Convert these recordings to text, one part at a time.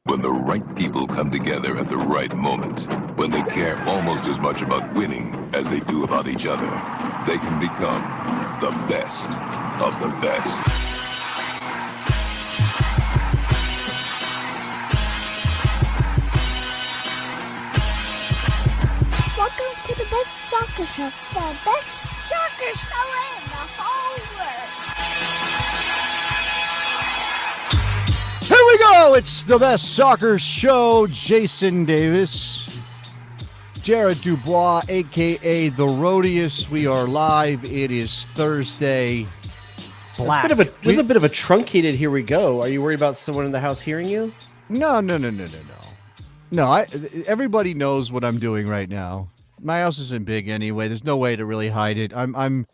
When the right people come together at the right moment, when they care almost as much about winning as they do about each other, they can become the best of the best. Welcome to the best soccer show, the best soccer show in the whole world. Here we go. It's the best soccer show. Jason Davis, Jared Dubois, a.k.a. The Rhodius. We are live. It is Thursday. Black. There's a bit of a truncated here we go. Are you worried about someone in the house hearing you? No. No, everybody knows what I'm doing right now. My house isn't big anyway. There's no way to really hide it. I'm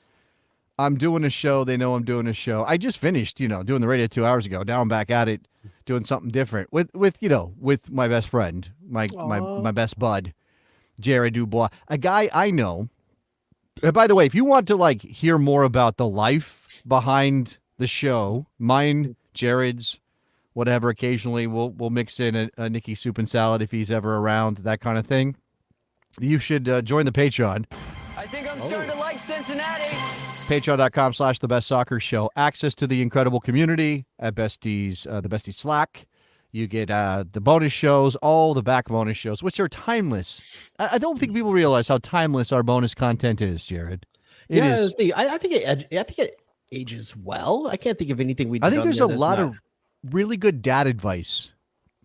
doing a show. They know I'm doing a show. I just finished, doing the radio 2 hours ago. Now I'm back at it, doing something different with my best friend, my best bud, Jared Dubois, a guy I know. And by the way, if you want to hear more about the life behind the show, mine, Jared's, whatever, occasionally we'll mix in a Nicky soup and salad if he's ever around, that kind of thing. You should join the Patreon. I think I'm starting to like Cincinnati. Patreon.com/The Best Soccer Show. Access to the incredible community at Besties, the Besties Slack. You get the bonus shows, all the back bonus shows, which are timeless. I don't think people realize how timeless our bonus content is, Jared. It is. I think it ages well. I can't think of anything we did. I think on there's there a that's lot not- of really good dad advice,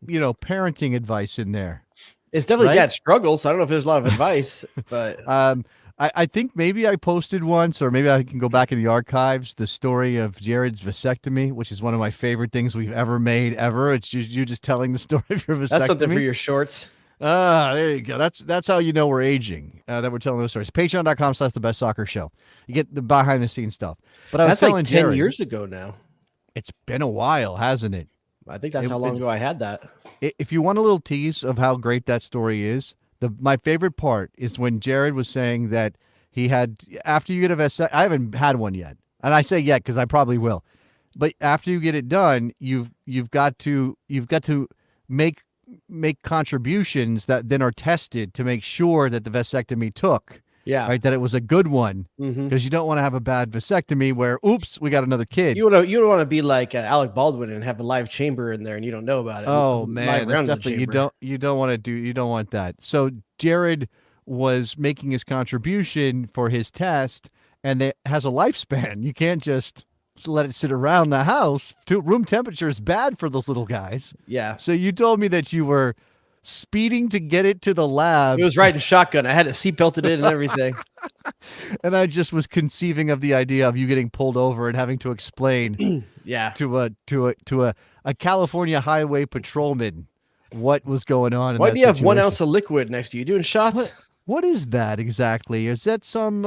parenting advice in there. It's definitely right? dad struggles. So I don't know if there's a lot of advice, but I think maybe I posted once, or maybe I can go back in the archives, the story of Jared's vasectomy, which is one of my favorite things we've ever made, ever. It's just you just telling the story of your vasectomy. that's something for your shorts. There you go. That's how you know we're aging, that we're telling those stories. Patreon.com/The Best Soccer Show. You get the behind the scenes stuff. But I was That's telling like 10 Jared, years ago now. it's been a while, hasn't it? I think that's how long ago I had that. If you want a little tease of how great that story is, my favorite part is when Jared was saying that he had, after you get a vasectomy, I haven't had one yet, and I say yet because I probably will, but after you get it done, you've got to make contributions that then are tested to make sure that the vasectomy took. Yeah. Right, that it was a good one, because you don't want to have a bad vasectomy where, oops, we got another kid. You don't want to be like Alec Baldwin and have a live chamber in there and you don't know about it. Oh Live man, that's around the definitely chamber. you don't want that. So Jared was making his contribution for his test, and it has a lifespan. You can't just let it sit around the house. Room temperature is bad for those little guys. Yeah. So you told me that you were speeding to get it to the lab. It was riding shotgun. I had it seatbelted in and everything. And I just was conceiving of the idea of you getting pulled over and having to explain Yeah. to a California highway patrolman what was going on. Why in do that you have 1 situation. ounce of liquid next to you? Doing shots? What is that exactly? Is that some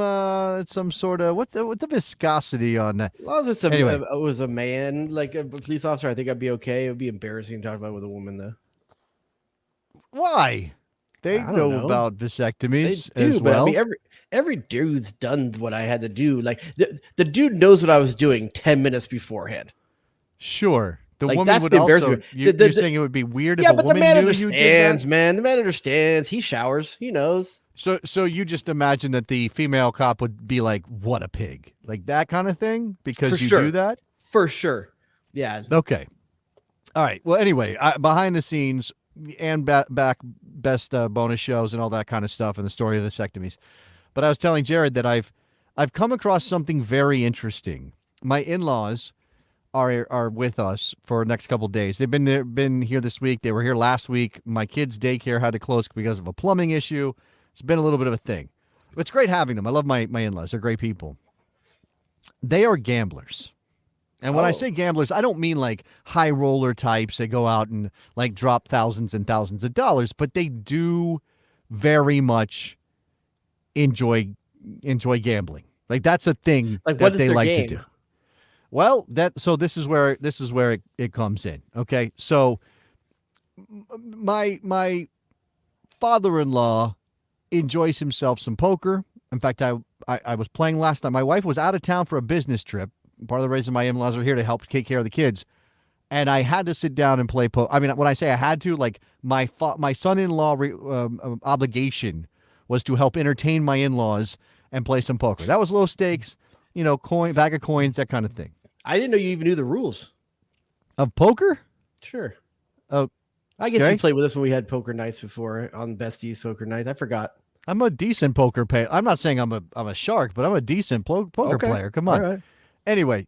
sort of what the viscosity on that? As long as it's Anyway. it was a man, like a police officer, I think I'd be okay. It would be embarrassing to talk about it with a woman, though. Why? They I don't know know. about vasectomies They do, as but well. I mean, every dude's done what I had to do. Like the dude knows what I was doing 10 minutes beforehand. Sure. The Like, woman that's would the also. embarrassment. You're saying it would be weird if Yeah, a but the woman man knew you did understands, that? man. The man understands. He showers. He knows. So you just imagine that the female cop would be like, "What a pig," like that kind of thing, because For you sure. do that. For sure. Yeah. Okay. All right. Well, anyway, behind the scenes and back best bonus shows and all that kind of stuff, and the story of vasectomies. But I was telling Jared that I've come across something very interesting. My in-laws are with us for the next couple of days. They've been here this week. They were here last week. My kids' daycare had to close because of a plumbing issue. It's been a little bit of a thing. But it's great having them. I love my in-laws. They're great people. They are gamblers. And when I say gamblers, I don't mean like high roller types that go out and like drop thousands and thousands of dollars, but they do very much enjoy gambling. Like that's a thing Like, that what is they their like game? to do. Well, this is where it comes in. Okay, so my father-in-law enjoys himself some poker. In fact, I was playing last night. My wife was out of town for a business trip. Part of the reason my in-laws are here to help take care of the kids. and I had to sit down and play poker. I mean, when I say I had to, like my son-in-law obligation was to help entertain my in-laws and play some poker. That was low stakes, bag of coins, that kind of thing. I didn't know you even knew the rules of poker. Sure. Oh, I guess okay. you played with us when we had poker nights before on Besties poker nights. I forgot. I'm a decent poker player. I'm not saying I'm a shark, but I'm a decent poker player. Come on. All right. Anyway,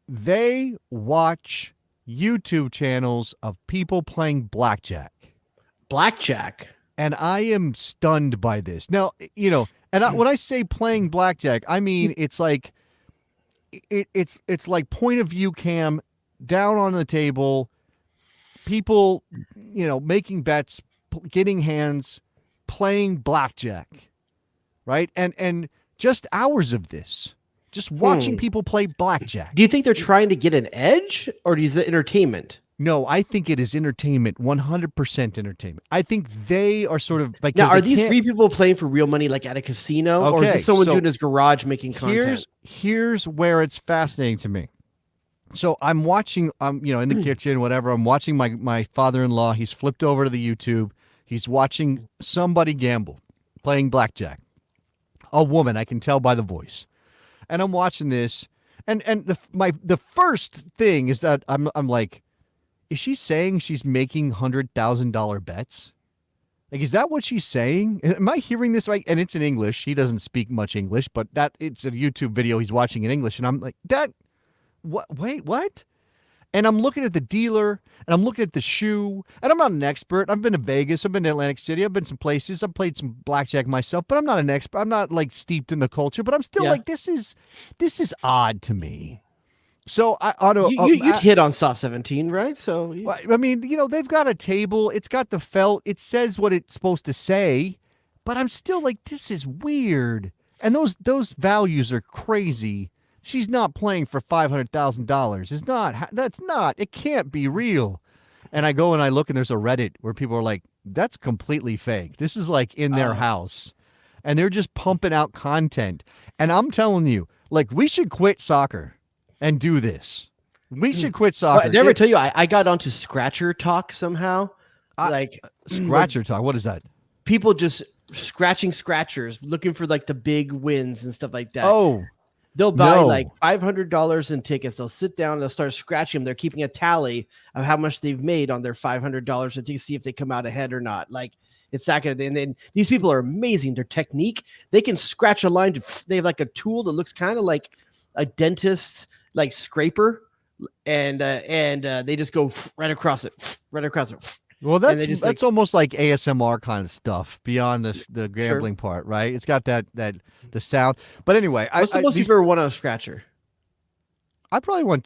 they watch YouTube channels of people playing blackjack. Blackjack. And I am stunned by this. Now, when I say playing blackjack, I mean it's like it's like point of view cam down on the table, people, making bets, getting hands, playing blackjack, right? And just hours of this, just watching people play blackjack. Do you think they're trying to get an edge, or is it entertainment? No, I think it is entertainment, 100% entertainment. I think they are sort of like. Now, are these three people playing for real money, like at a casino, or is this someone doing his garage making content? Here's where it's fascinating to me. So I'm watching, in the kitchen, whatever. I'm watching my father-in-law. He's flipped over to the YouTube. He's watching somebody gamble, playing blackjack. A woman, I can tell by the voice. And I'm watching this, and the first thing is that I'm like, is she saying she's making $100,000 bets? Like, is that what she's saying? Am I hearing this right? And it's in English. He doesn't speak much English, but it's a YouTube video he's watching in English, and I'm like, what? Wait, what? And I'm looking at the dealer, and I'm looking at the shoe, and I'm not an expert. I've been to Vegas. I've been to Atlantic City. I've been some places. I've played some blackjack myself, but I'm not an expert. I'm not like steeped in the culture, but I'm still like, this is odd to me. So you hit on Saw 17, right? So I mean, they've got a table. It's got the felt. It says what it's supposed to say, but I'm still like, this is weird. And those values are crazy. She's not playing for $500,000. It can't be real. And I go and I look, and there's a Reddit where people are like, that's completely fake. This is like in their house, and they're just pumping out content. And I'm telling you, like, we should quit soccer and do this. We should quit soccer. I never tell you, I got onto Scratcher Talk somehow. Scratcher Talk. What is that? People just scratching scratchers, looking for like the big wins and stuff like that. Oh, they'll buy like $500 in tickets. They'll sit down. They'll start scratching them. They're keeping a tally of how much they've made on their $500 to see if they come out ahead or not. Like, it's that kind of thing. And then these people are amazing. Their technique, they can scratch a line. They have like a tool that looks kind of like a dentist's like scraper, and they just go right across it. Well, that's almost like ASMR kind of stuff beyond the gambling part, right? It's got the sound. But anyway, what's the most you've ever won on a scratcher? I probably won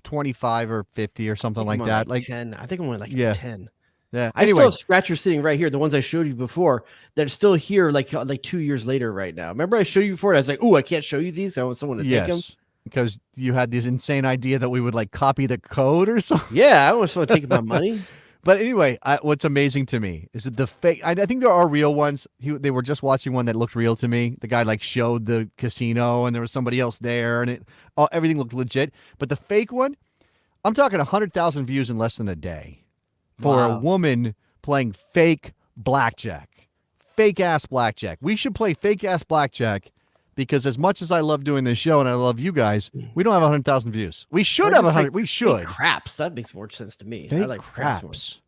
25 or 50 or something like that. Like 10. I think I won like 10. Yeah. I still have scratchers sitting right here. The ones I showed you before that are still here, like 2 years later, right now. Remember I showed you before? And I was like, "Oh, I can't show you these. I want someone to take them." Because you had this insane idea that we would like copy the code or something. Yeah, I want someone to take my money. But anyway, what's amazing to me is that the fake. I think there are real ones. They were just watching one that looked real to me. The guy like showed the casino, and there was somebody else there, and everything looked legit. But the fake one, I'm talking 100,000 views in less than a day for a woman playing fake blackjack, fake ass blackjack. We should play fake ass blackjack. Because as much as I love doing this show and I love you guys, we don't have 100,000 views. We should have 100. We should. Fake craps. That makes more sense to me. Fake I like craps.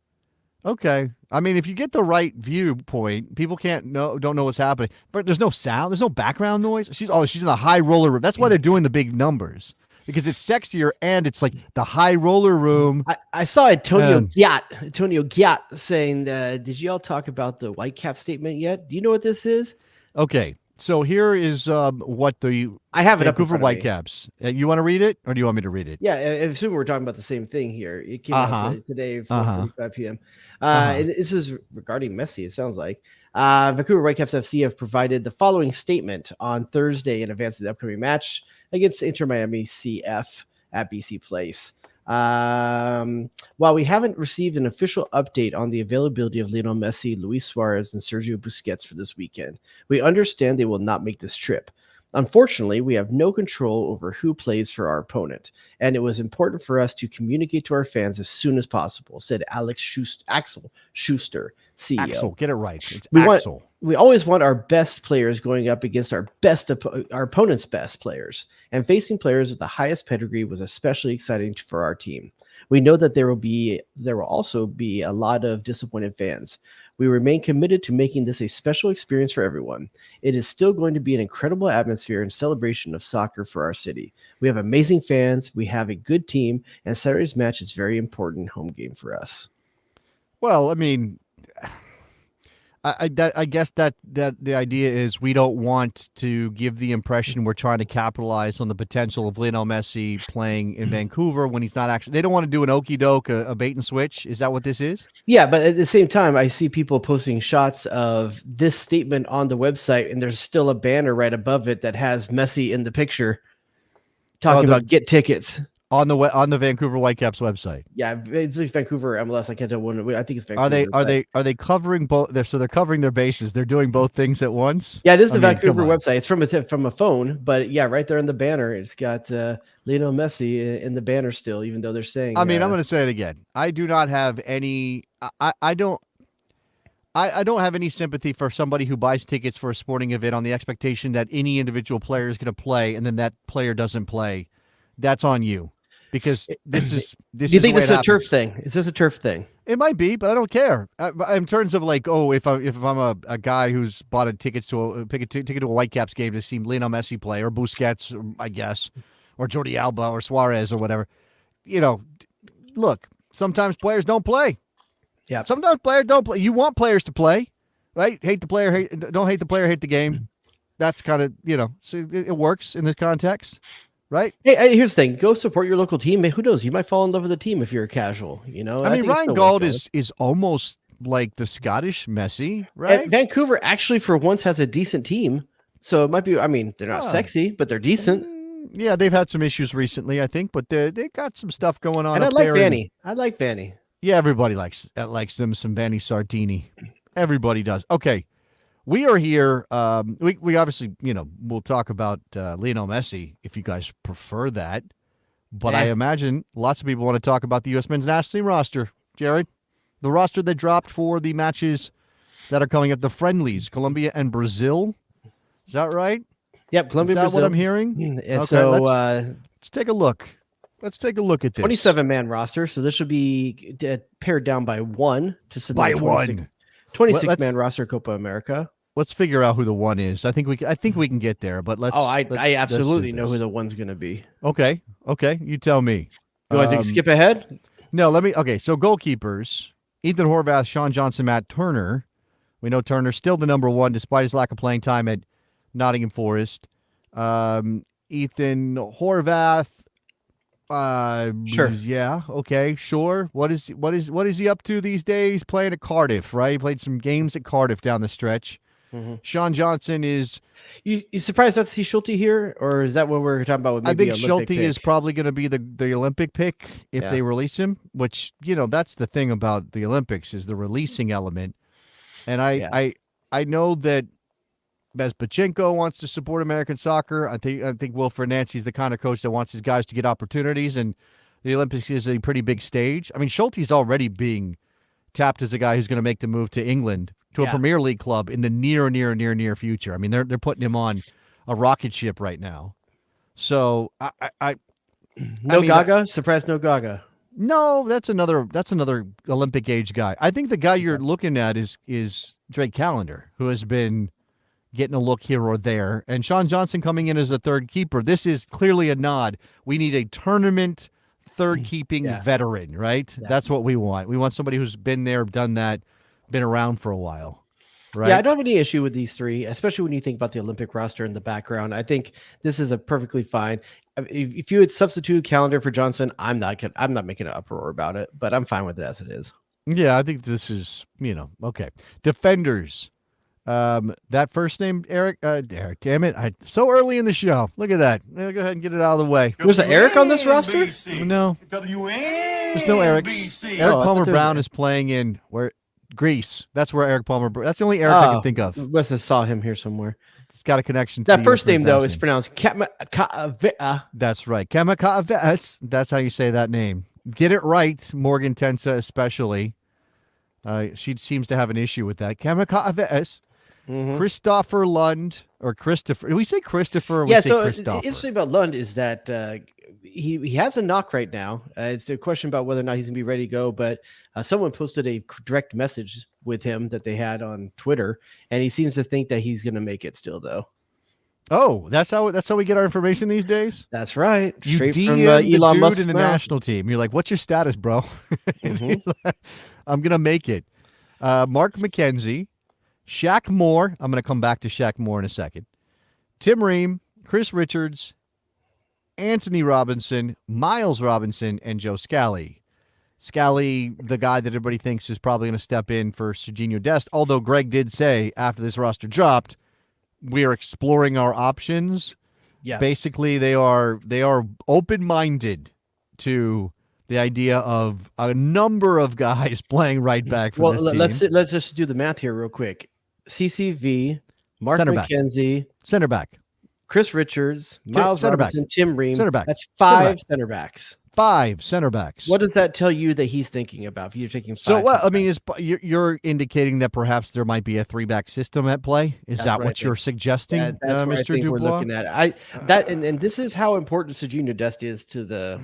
Okay. I mean, if you get the right viewpoint, people don't know what's happening. But there's no sound. There's no background noise. She's in the high roller room. That's why they're doing the big numbers. Because it's sexier and it's like the high roller room. I saw Antonio Giat saying, did you all talk about the Whitecap statement yet? Do you know what this is? Okay. So here is what I have it Vancouver up Whitecaps. You want to read it, or do you want me to read it? Yeah, I assume we're talking about the same thing here. It came out today, 4:45 p.m. And this is regarding Messi. It sounds like Vancouver Whitecaps FC have provided the following statement on Thursday in advance of the upcoming match against Inter Miami CF at BC Place. While we haven't received an official update on the availability of Lionel Messi, Luis Suarez, and Sergio Busquets for this weekend, we understand they will not make this trip. Unfortunately, we have no control over who plays for our opponent, and it was important for us to communicate to our fans as soon as possible, said Axel Schuster, CEO. Axel, get it right. It's We Axel. we always want our best players going up against our opponent's best players, and facing players with the highest pedigree was especially exciting for our team. We know that there will also be a lot of disappointed fans. We remain committed to making this a special experience for everyone. It is still going to be an incredible atmosphere and celebration of soccer for our city. We have amazing fans, we have a good team, and Saturday's match is a very important home game for us. Well, I mean, I guess that the idea is we don't want to give the impression we're trying to capitalize on the potential of Lionel Messi playing in Vancouver when he's not actually. They don't want to do an okey doke, a bait and switch. Is that what this is? Yeah, but at the same time, I see people posting shots of this statement on the website, and there's still a banner right above it that has Messi in the picture, talking about get tickets. On the Vancouver Whitecaps website. Yeah, it's Vancouver MLS. I can't tell one. I think it's Vancouver. Are they covering both? So they're covering their bases. They're doing both things at once. Yeah, it is the Vancouver website. It's from a phone, but yeah, right there in the banner, it's got Lionel Messi in the banner still, even though they're saying. I mean, I'm going to say it again. I do not have any. I don't have any sympathy for somebody who buys tickets for a sporting event on the expectation that any individual player is going to play, and then that player doesn't play. That's on you. Because this is. Do you think this is a turf thing? Is this a turf thing? It might be, but I don't care. In terms of like, if I'm a guy who's bought a ticket to a Whitecaps game to see Lionel Messi play, or Busquets, I guess, or Jordi Alba, or Suarez, or whatever, look, sometimes players don't play. Yeah. Sometimes players don't play. You want players to play, right? Hate the player, don't hate the player, hate the game. That's kind of so it works in this context. Right. Hey, here's the thing. Go support your local team. Who knows? You might fall in love with the team if you're a casual. I mean, Ryan Gauld is almost like the Scottish Messi, right? And Vancouver actually, for once, has a decent team. So it might be. I mean, they're not sexy, but they're decent. Yeah, they've had some issues recently, I think, but they got some stuff going on. And I like Vanny. I like Vanny. Yeah, everybody likes them some Vanny Sartini. Everybody does. Okay. We are here. We obviously, we'll talk about Lionel Messi if you guys prefer that. But I imagine lots of people want to talk about the U.S. men's national team roster. Jared, the roster they dropped for the matches that are coming up, the friendlies, Colombia and Brazil. Is that right? Yep, Colombia, Is that Brazil. what I'm hearing? Okay, so let's take a look. Let's take a look at this. 27-man roster. So this should be pared down by one to submit. By 26-man roster, Copa America. Let's figure out who the one is. I think we can get there, but let's. I absolutely know who the one's going to be. Okay, you tell me. You want to skip ahead? No, let me. Okay, so goalkeepers: Ethan Horvath, Sean Johnson, Matt Turner. We know Turner's still the number one despite his lack of playing time at Nottingham Forest. Ethan Horvath. Sure. Yeah. Okay. Sure. What is he up to these days? Playing at Cardiff, right? He played some games at Cardiff down the stretch. Mm-hmm. Sean Johnson is. You surprised not to see Schulte here, or is that what we're talking about? With maybe I think Schulte is probably going to be the Olympic pick if they release him. Which that's the thing about the Olympics is the releasing element. And I know that Bezpachenko wants to support American soccer. I think Wilfred Nancy's the kind of coach that wants his guys to get opportunities, and the Olympics is a pretty big stage. I mean, Schulte's already being tapped as a guy who's going to make the move to England to a Premier League club in the near future. I mean, they're putting him on a rocket ship right now. So Gaga? Surprise, no Gaga. No, that's another Olympic age guy. I think the guy you're looking at is Drake Callender, who has been getting a look here or there, and Sean Johnson coming in as a third keeper. This is clearly a nod. We need a tournament third keeping veteran, right? Yeah. That's what we want. We want somebody who's been there, done that, been around for a while, right? Yeah, I don't have any issue with these three, especially when you think about the Olympic roster in the background. I think this is a perfectly fine. If you would substitute Callender for Johnson, I'm not making an uproar about it, but I'm fine with it as it is. Yeah, I think this is, okay. Defenders. That first name, Eric, damn it. So early in the show. Look at that. Go ahead and get it out of the way. There's an Eric on this roster? No. There's no Erics. Eric Palmer Brown is playing in Greece. That's where Eric Palmer, that's the only Eric I can think of. Wes saw him here somewhere. it's got a connection to That the first US men's name, though, national is team. pronounced Kamakavi'a. That's right. Kamakaves. That's how you say that name. Get it right, Morgan Tensa especially. She seems to have an issue with that. Kamakaves. Christopher Lund or Christopher. Do we say Christopher or we say So Christopher? interesting about Lund is that he has a knock right now. It's a question about whether or not he's gonna be ready to go. But someone posted a direct message with him that they had on Twitter, and he seems to think that he's gonna make it still, though. Oh, that's how we get our information these days. That's right. You Straight DM from the Elon dude Musk's in the mouth. national team. You're like, "What's your status, bro?" I'm gonna make it. Mark McKenzie, Shaq Moore. I'm gonna come back to Shaq Moore in a second. Tim Ream, Chris Richards, Anthony Robinson, Miles Robinson, and Joe Scally. Scally, the guy that everybody thinks is probably going to step in for Serginho Dest. Although Gregg did say after this roster dropped, we are exploring our options. Yeah. Basically, they are open-minded to the idea of a number of guys playing right back for this team. Let's just do the math here real quick. CCV, Mark Center back. McKenzie, Center back. Chris Richards, Miles center back. Robinson, Tim Ream. Center back. That's Center 5 back. center backs. 5 center backs. What does that tell you that he's thinking about? If you're taking 5 So, well, center I mean, you're indicating that perhaps there might be a 3-back system at play. Is That's that what I what you're think. suggesting, that's what I Mr. think we're Dubois? looking at. And this is how important Serginho Dest is to the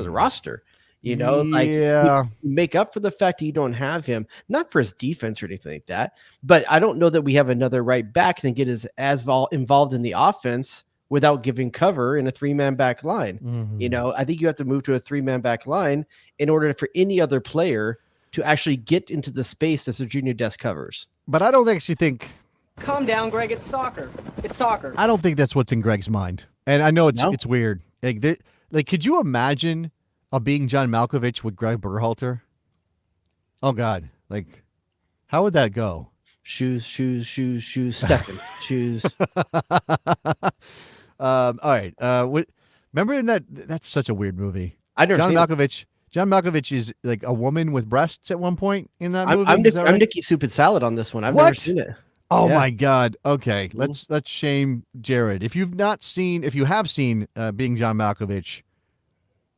roster. You know, like Yeah. you make up for the fact that you don't have him, not for his defense or anything like that. But I don't know that we have another right back and get as involved in the offense without giving cover in a 3-man back line. Mhm. You know, I think you have to move to a 3-man back line in order for any other player to actually get into the space that Serginho Dest covers. But I don't actually think Calm down, Greg. It's soccer. It's soccer. I don't think that's what's in Gregg's mind. And I know No? it's weird. Like, could you imagine being John Malkovich with Gregg Berhalter? Oh God! Like, how would that go? Shoes, Stefan, shoes. All right. Remember in that's such a weird movie. I never John seen it. Malkovich. John Malkovich is like a woman with breasts at one point in that movie. I'm Is that right? Nikki Soup and Salad on this one. I've never What? seen it. Oh Yeah. my God. Okay. Let's shame Jared. If you have seen Being John Malkovich,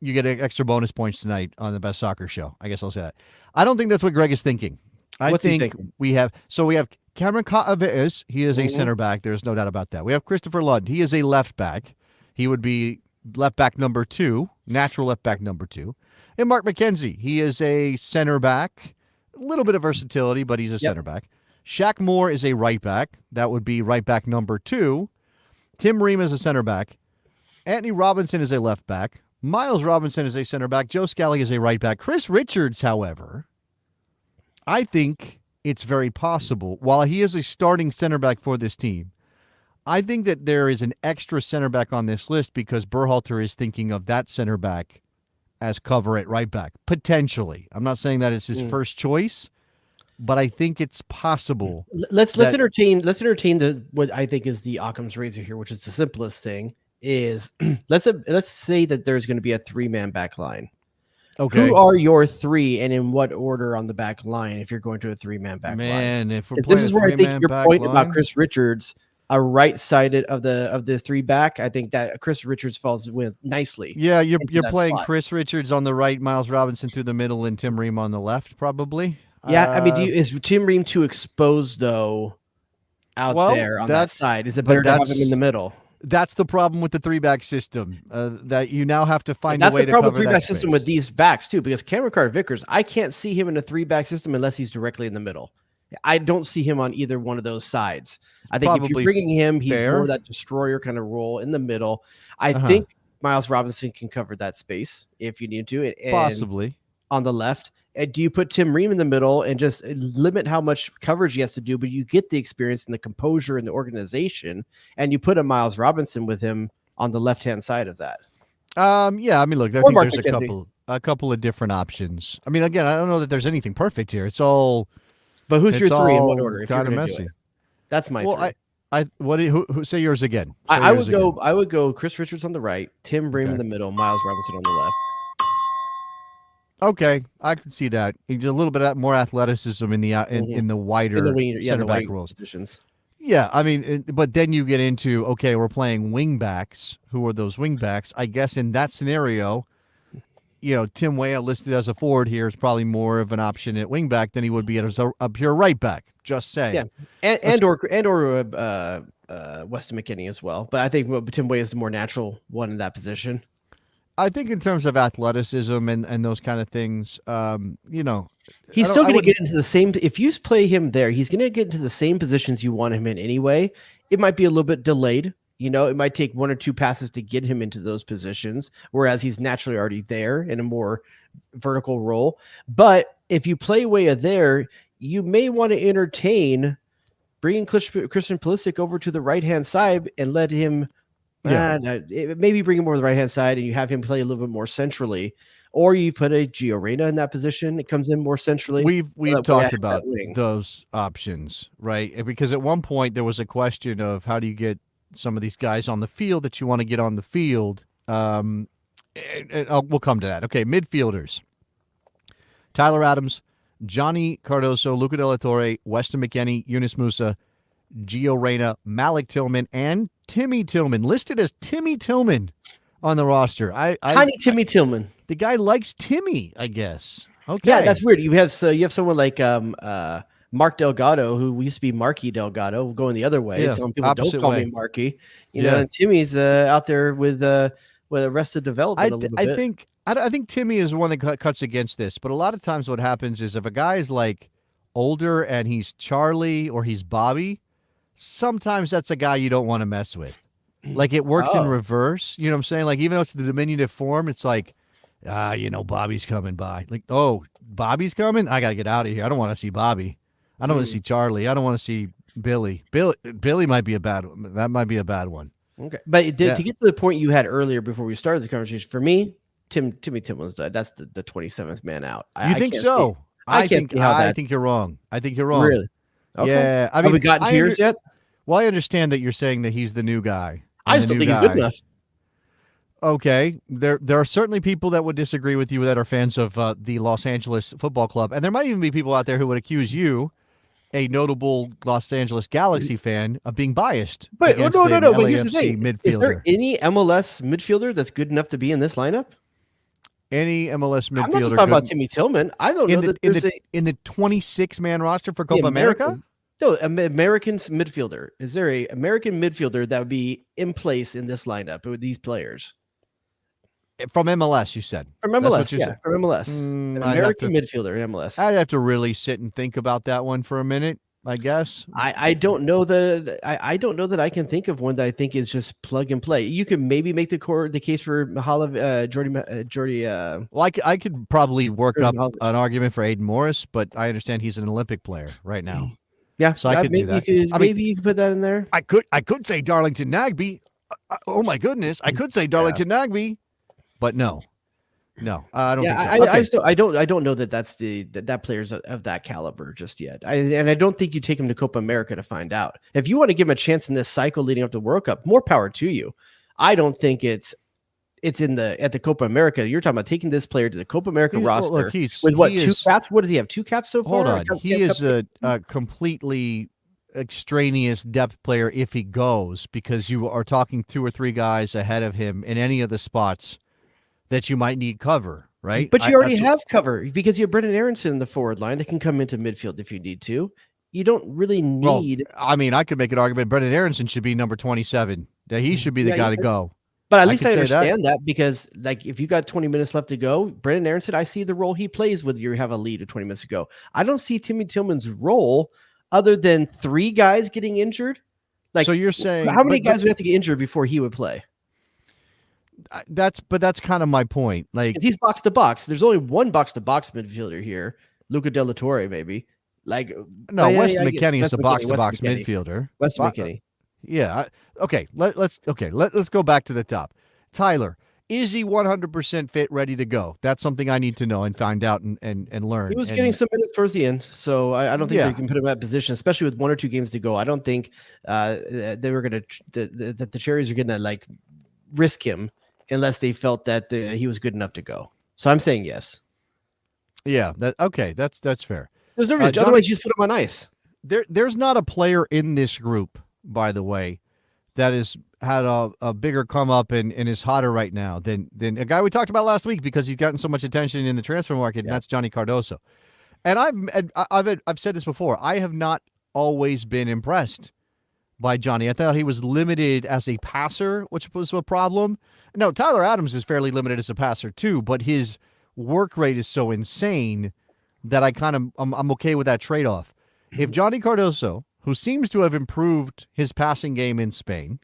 you get extra bonus points tonight on the Best Soccer Show. I guess I'll say that. I don't think that's what Gregg is thinking. What's he think thinking? we have Cameron Kaaviz. He is a center back. There's no doubt about that. We have Christopher Lund. He is a left back. He would be left back number 2, natural left back number 2. And Mark McKenzie. He is a center back. A little bit of versatility, but he's a center back. Shaq Moore is a right back. That would be right back number 2. Tim Ream is a center back. Anthony Robinson is a left back. Miles Robinson is a center back. Joe Scally is a right back. Chris Richards, however, I think it's very possible, while he is a starting center back for this team, I think that there is an extra center back on this list because Berhalter is thinking of that center back as cover at right back, potentially. I'm not saying that it's his first choice, but I think it's possible. Let's entertain what I think is the Occam's razor here, which is the simplest thing. Is let's say that there's going to be a 3-man back line. Okay. Who are your 3 and in what order on the back line if you're going to a 3-man back line? Man, if we're This is where I think your point line, about Chris Richards, a right-sided of the 3 back, I think that Chris Richards falls with nicely. Yeah, you're that playing spot. Chris Richards on the right, Miles Robinson through the middle, and Tim Ream on the left, probably. Yeah, I mean, is Tim Ream too exposed though out there on that that's- side? Is it but better to have him that's- in the middle? That's the problem with the 3-back system. That you now have to find That's a way the to problem cover with that 3-back system space. with these backs too, because Cameron Carter-Vickers, I can't see him in a 3-back system unless he's directly in the middle. I don't see him on either one of those sides. I think if Probably you're bringing him, he's fair. more of that destroyer kind of role in the middle. I Uh-huh. think Miles Robinson can cover that space if you need to. And Possibly. on the left. And do you put Tim Ream in the middle and just limit how much coverage he has to do, but you get the experience and the composure and the organization, and you put a Miles Robinson with him on the left-hand side of that? Yeah, I mean, look, I Or think Mark there's McKenzie. a couple of different options. I mean, again, I don't know that there's anything perfect here. It's all But who's your it's 3 in all what order? If you're kind of gonna do messy. it? That's my Well, 3. who say yours again? Say I yours would again. go. I would go Chris Richards on the right, Tim Ream in Okay. the middle, Miles Robinson on the left. Okay, I can see that. He's a little bit more athleticism in the in the wider In the wing, center the back wing roles. positions. Yeah, I mean, but then you get into, okay, we're playing wing backs. Who are those wing backs? I guess in that scenario, Tim Weah listed as a forward here is probably more of an option at wing back than he would be as a pure right back. Just saying. Yeah, and or Weston McKennie as well. But I think Tim Weah is the more natural one in that position. I think in terms of athleticism and those kind of things, he's still going to get into the same. If you play him there, he's going to get into the same positions you want him in anyway. It might be a little bit delayed. It might take one or two passes to get him into those positions, whereas he's naturally already there in a more vertical role. But if you play Weah there, you may want to entertain bringing Christian Pulisic over to the right-hand side and let him maybe bring him over to the right-hand side and you have him play a little bit more centrally. Or you put a Gio Reyna in that position. It comes in more centrally. We've talked about those options, right? Because at one point there was a question of how do you get some of these guys on the field that you want to get on the field. We'll come to that. Okay, midfielders. Tyler Adams, Johnny Cardoso, Luca De La Torre, Weston McKennie, Yunus Musa, Gio Reyna, Malik Tillman, and Timmy Tillman. Listed as Timmy Tillman on the roster. Tiny Timmy Tillman. The guy likes Timmy, I guess. Okay. Yeah, that's weird. You have someone like Mark Delgado, who used to be Marky Delgado, going the other way. Yeah, telling people don't call me Marky. And Timmy's out there with Arrested Development a little bit. I think Timmy is one that cuts against this, but a lot of times what happens is if a guy is like older and he's Charlie or he's Bobby, sometimes that's a guy you don't want to mess with. Like it works in reverse. You know what I'm saying? Like even though it's the diminutive form, it's like, Bobby's coming by. Like, oh, Bobby's coming? I got to get out of here. I don't want to see Bobby. I don't want to see Charlie. I don't want to see Billy. Billy might be a bad one. That might be a bad one. Okay. But to get to the point you had earlier before we started the conversation, for me, Timmy Tillman's that's the 27th man out. You think so? I think you're wrong. I think you're wrong. Really? Okay. Yeah. I mean, have we gotten to yours yet? Well, I understand that you're saying that he's the new guy. I just don't think he's good enough. Okay, there are certainly people that would disagree with you that are fans of the Los Angeles Football Club, and there might even be people out there who would accuse you, a notable Los Angeles Galaxy fan, of being biased. But against no. But here's LAFC the thing: midfielder. Is there any MLS midfielder that's good enough to be in this lineup? Any MLS midfielder? I'm not just talking about Timmy Tillman. I don't know that there's in the 26-man roster for Copa America. No, American midfielder. Is there a American midfielder that would be in place in this lineup with these players? From MLS, you said. From MLS, from MLS. An American midfielder in MLS. I'd have to really sit and think about that one for a minute, I guess. I don't know that I don't know that I can think of one that I think is just plug and play. You could maybe make the case for Jordy. Well, I could probably work up an argument for Aiden Morris, but I understand he's an Olympic player right now. Yeah, so I could do that. Maybe you could put that in there. I could say Darlington Nagbe. Oh my goodness, I could say Darlington Nagbe, but no, I don't. think so. I don't know that that's that player's of that caliber just yet. I don't think you take him to Copa America to find out. If you want to give him a chance in this cycle leading up to World Cup, more power to you. I don't think it's at the Copa America. You're talking about taking this player to the Copa America roster with what, 2 caps? What does he have? 2 caps so far? Hold on. He is a completely extraneous depth player if he goes, because you are talking 2 or 3 guys ahead of him in any of the spots that you might need cover, right? But you already have cover because you have Brendan Aronson in the forward line that can come into midfield if you need to. You don't really need. Well, I mean, I could make an argument. Brendan Aronson should be number 27. That he should be the guy to go. But at least I understand that because, like, if you got 20 minutes left to go, Brendan Aronson, I see the role he plays with you have a lead of 20 minutes to go. I don't see Timmy Tillman's role other than 3 guys getting injured. Like, so you're saying how many guys would have to get injured before he would play? That's kind of my point. Like, he's box to box. There's only one box to box midfielder here, Luca De La Torre, maybe. Like, no, Weston McKennie is a box to box midfielder. Weston McKennie. Yeah. Okay. Let's go back to the top. Tyler, is he 100% fit, ready to go? That's something I need to know and find out and learn. He was getting some minutes towards the end, so I don't think they can put him in that position, especially with 1 or 2 games to go. I don't think they were going to that the Cherries are going to like risk him unless they felt that he was good enough to go. So I'm saying yes. Yeah. That's fair. There's no reason. Otherwise, you just put him on ice. there's not a player in this group, by the way, that has had a bigger come up and is hotter right now than a guy we talked about last week because he's gotten so much attention in the transfer market, and that's Johnny Cardoso. And I've said this before. I have not always been impressed by Johnny. I thought he was limited as a passer, which was a problem. No, Tyler Adams is fairly limited as a passer too, but his work rate is so insane that I'm okay with that trade-off. If Johnny Cardoso, who seems to have improved his passing game in Spain,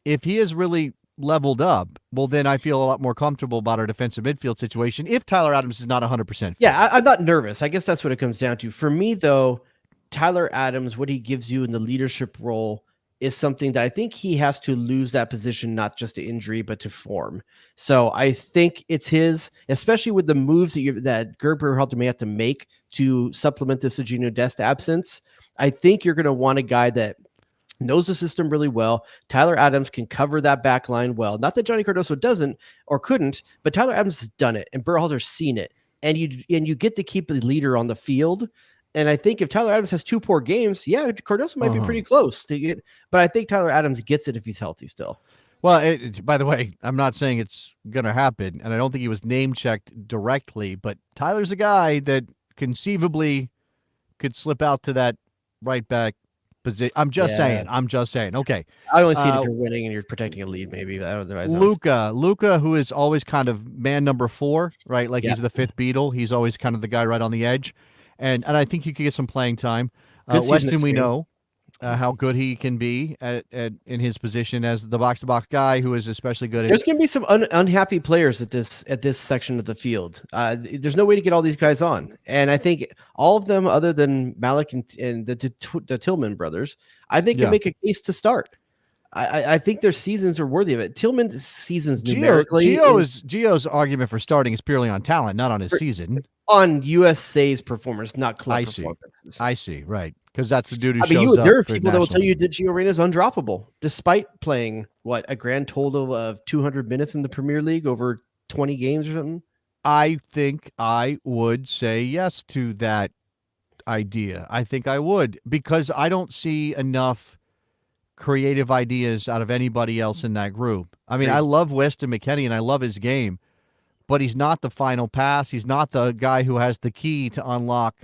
if he has really leveled up, well, then I feel a lot more comfortable about our defensive midfield situation if Tyler Adams is not 100% fit. Yeah, I'm not nervous. I guess that's what it comes down to. For me, though, Tyler Adams, what he gives you in the leadership role is something that I think he has to lose that position, not just to injury, but to form. So I think it's his, especially with the moves that Gregg Berhalter may have to make to supplement the Sergiño Dest absence. I think you're going to want a guy that knows the system really well. Tyler Adams can cover that back line well. Not that Johnny Cardoso doesn't or couldn't, but Tyler Adams has done it, and Berhalter's seen it. And you get to keep the leader on the field. And I think if Tyler Adams has 2 poor games, yeah, Cardoso might be pretty close to get. But I think Tyler Adams gets it if he's healthy still. Well, by the way, I'm not saying it's going to happen, and I don't think he was name-checked directly, but Tyler's a guy that conceivably could slip out to that right back position. I'm just saying. Okay. I only see it if you're winning and you're protecting a lead, maybe. Otherwise, Luka, who is always kind of man number 4, right? Like he's the 5th Beatle. He's always kind of the guy right on the edge. And I think he could get some playing time. Weston, we know how good he can be in his position as the box-to-box guy who is especially good. There's going to be some unhappy players at this section of the field. There's no way to get all these guys on. And I think all of them, other than Malik and the Tillman brothers, I think can make a case to start. I think their seasons are worthy of it. Tillman's seasons numerically. Gio's argument for starting is purely on talent, not on his season. On USA's performance, not club performances. I see, right. Because that's the dude who shows up. There are people that will tell you that Gio Reyna is undroppable, despite playing, a grand total of 200 minutes in the Premier League over 20 games or something? I think I would say yes to that idea. I think I would, because I don't see enough creative ideas out of anybody else in that group. I mean, I love Weston McKennie, and I love his game, but he's not the final pass. He's not the guy who has the key to unlock.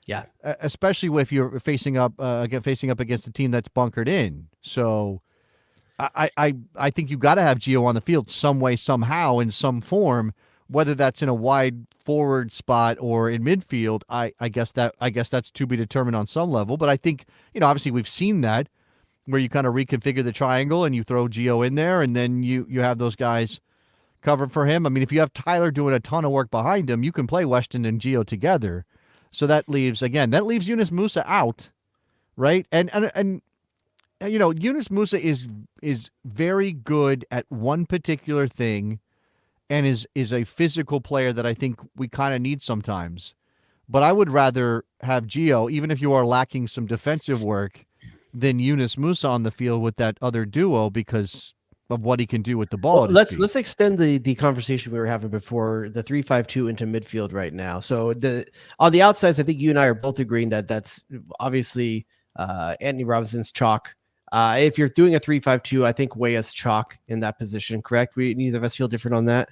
Yeah, especially if you're facing up against a team that's bunkered in. So, I think you got to have Gio on the field some way, somehow, in some form, whether that's in a wide forward spot or in midfield. I guess that's to be determined on some level. But I think obviously we've seen that where you kind of reconfigure the triangle and you throw Gio in there, and then you have those guys cover for him. I mean, if you have Tyler doing a ton of work behind him, you can play Weston and Gio together. So that leaves Yunus Musa out, right? And Yunus Musa is very good at one particular thing, and is a physical player that I think we kind of need sometimes. But I would rather have Gio, even if you are lacking some defensive work, than Yunus Musa on the field with that other duo because of what he can do with the ball. Well, let's extend the conversation we were having before, the 3-5-2 into midfield right now. So on the outsides, I think you and I are both agreeing that that's obviously Anthony Robinson's chalk. If you're doing a 3-5-2, I think Weah's chalk in that position. Correct? Neither of us feel different on that.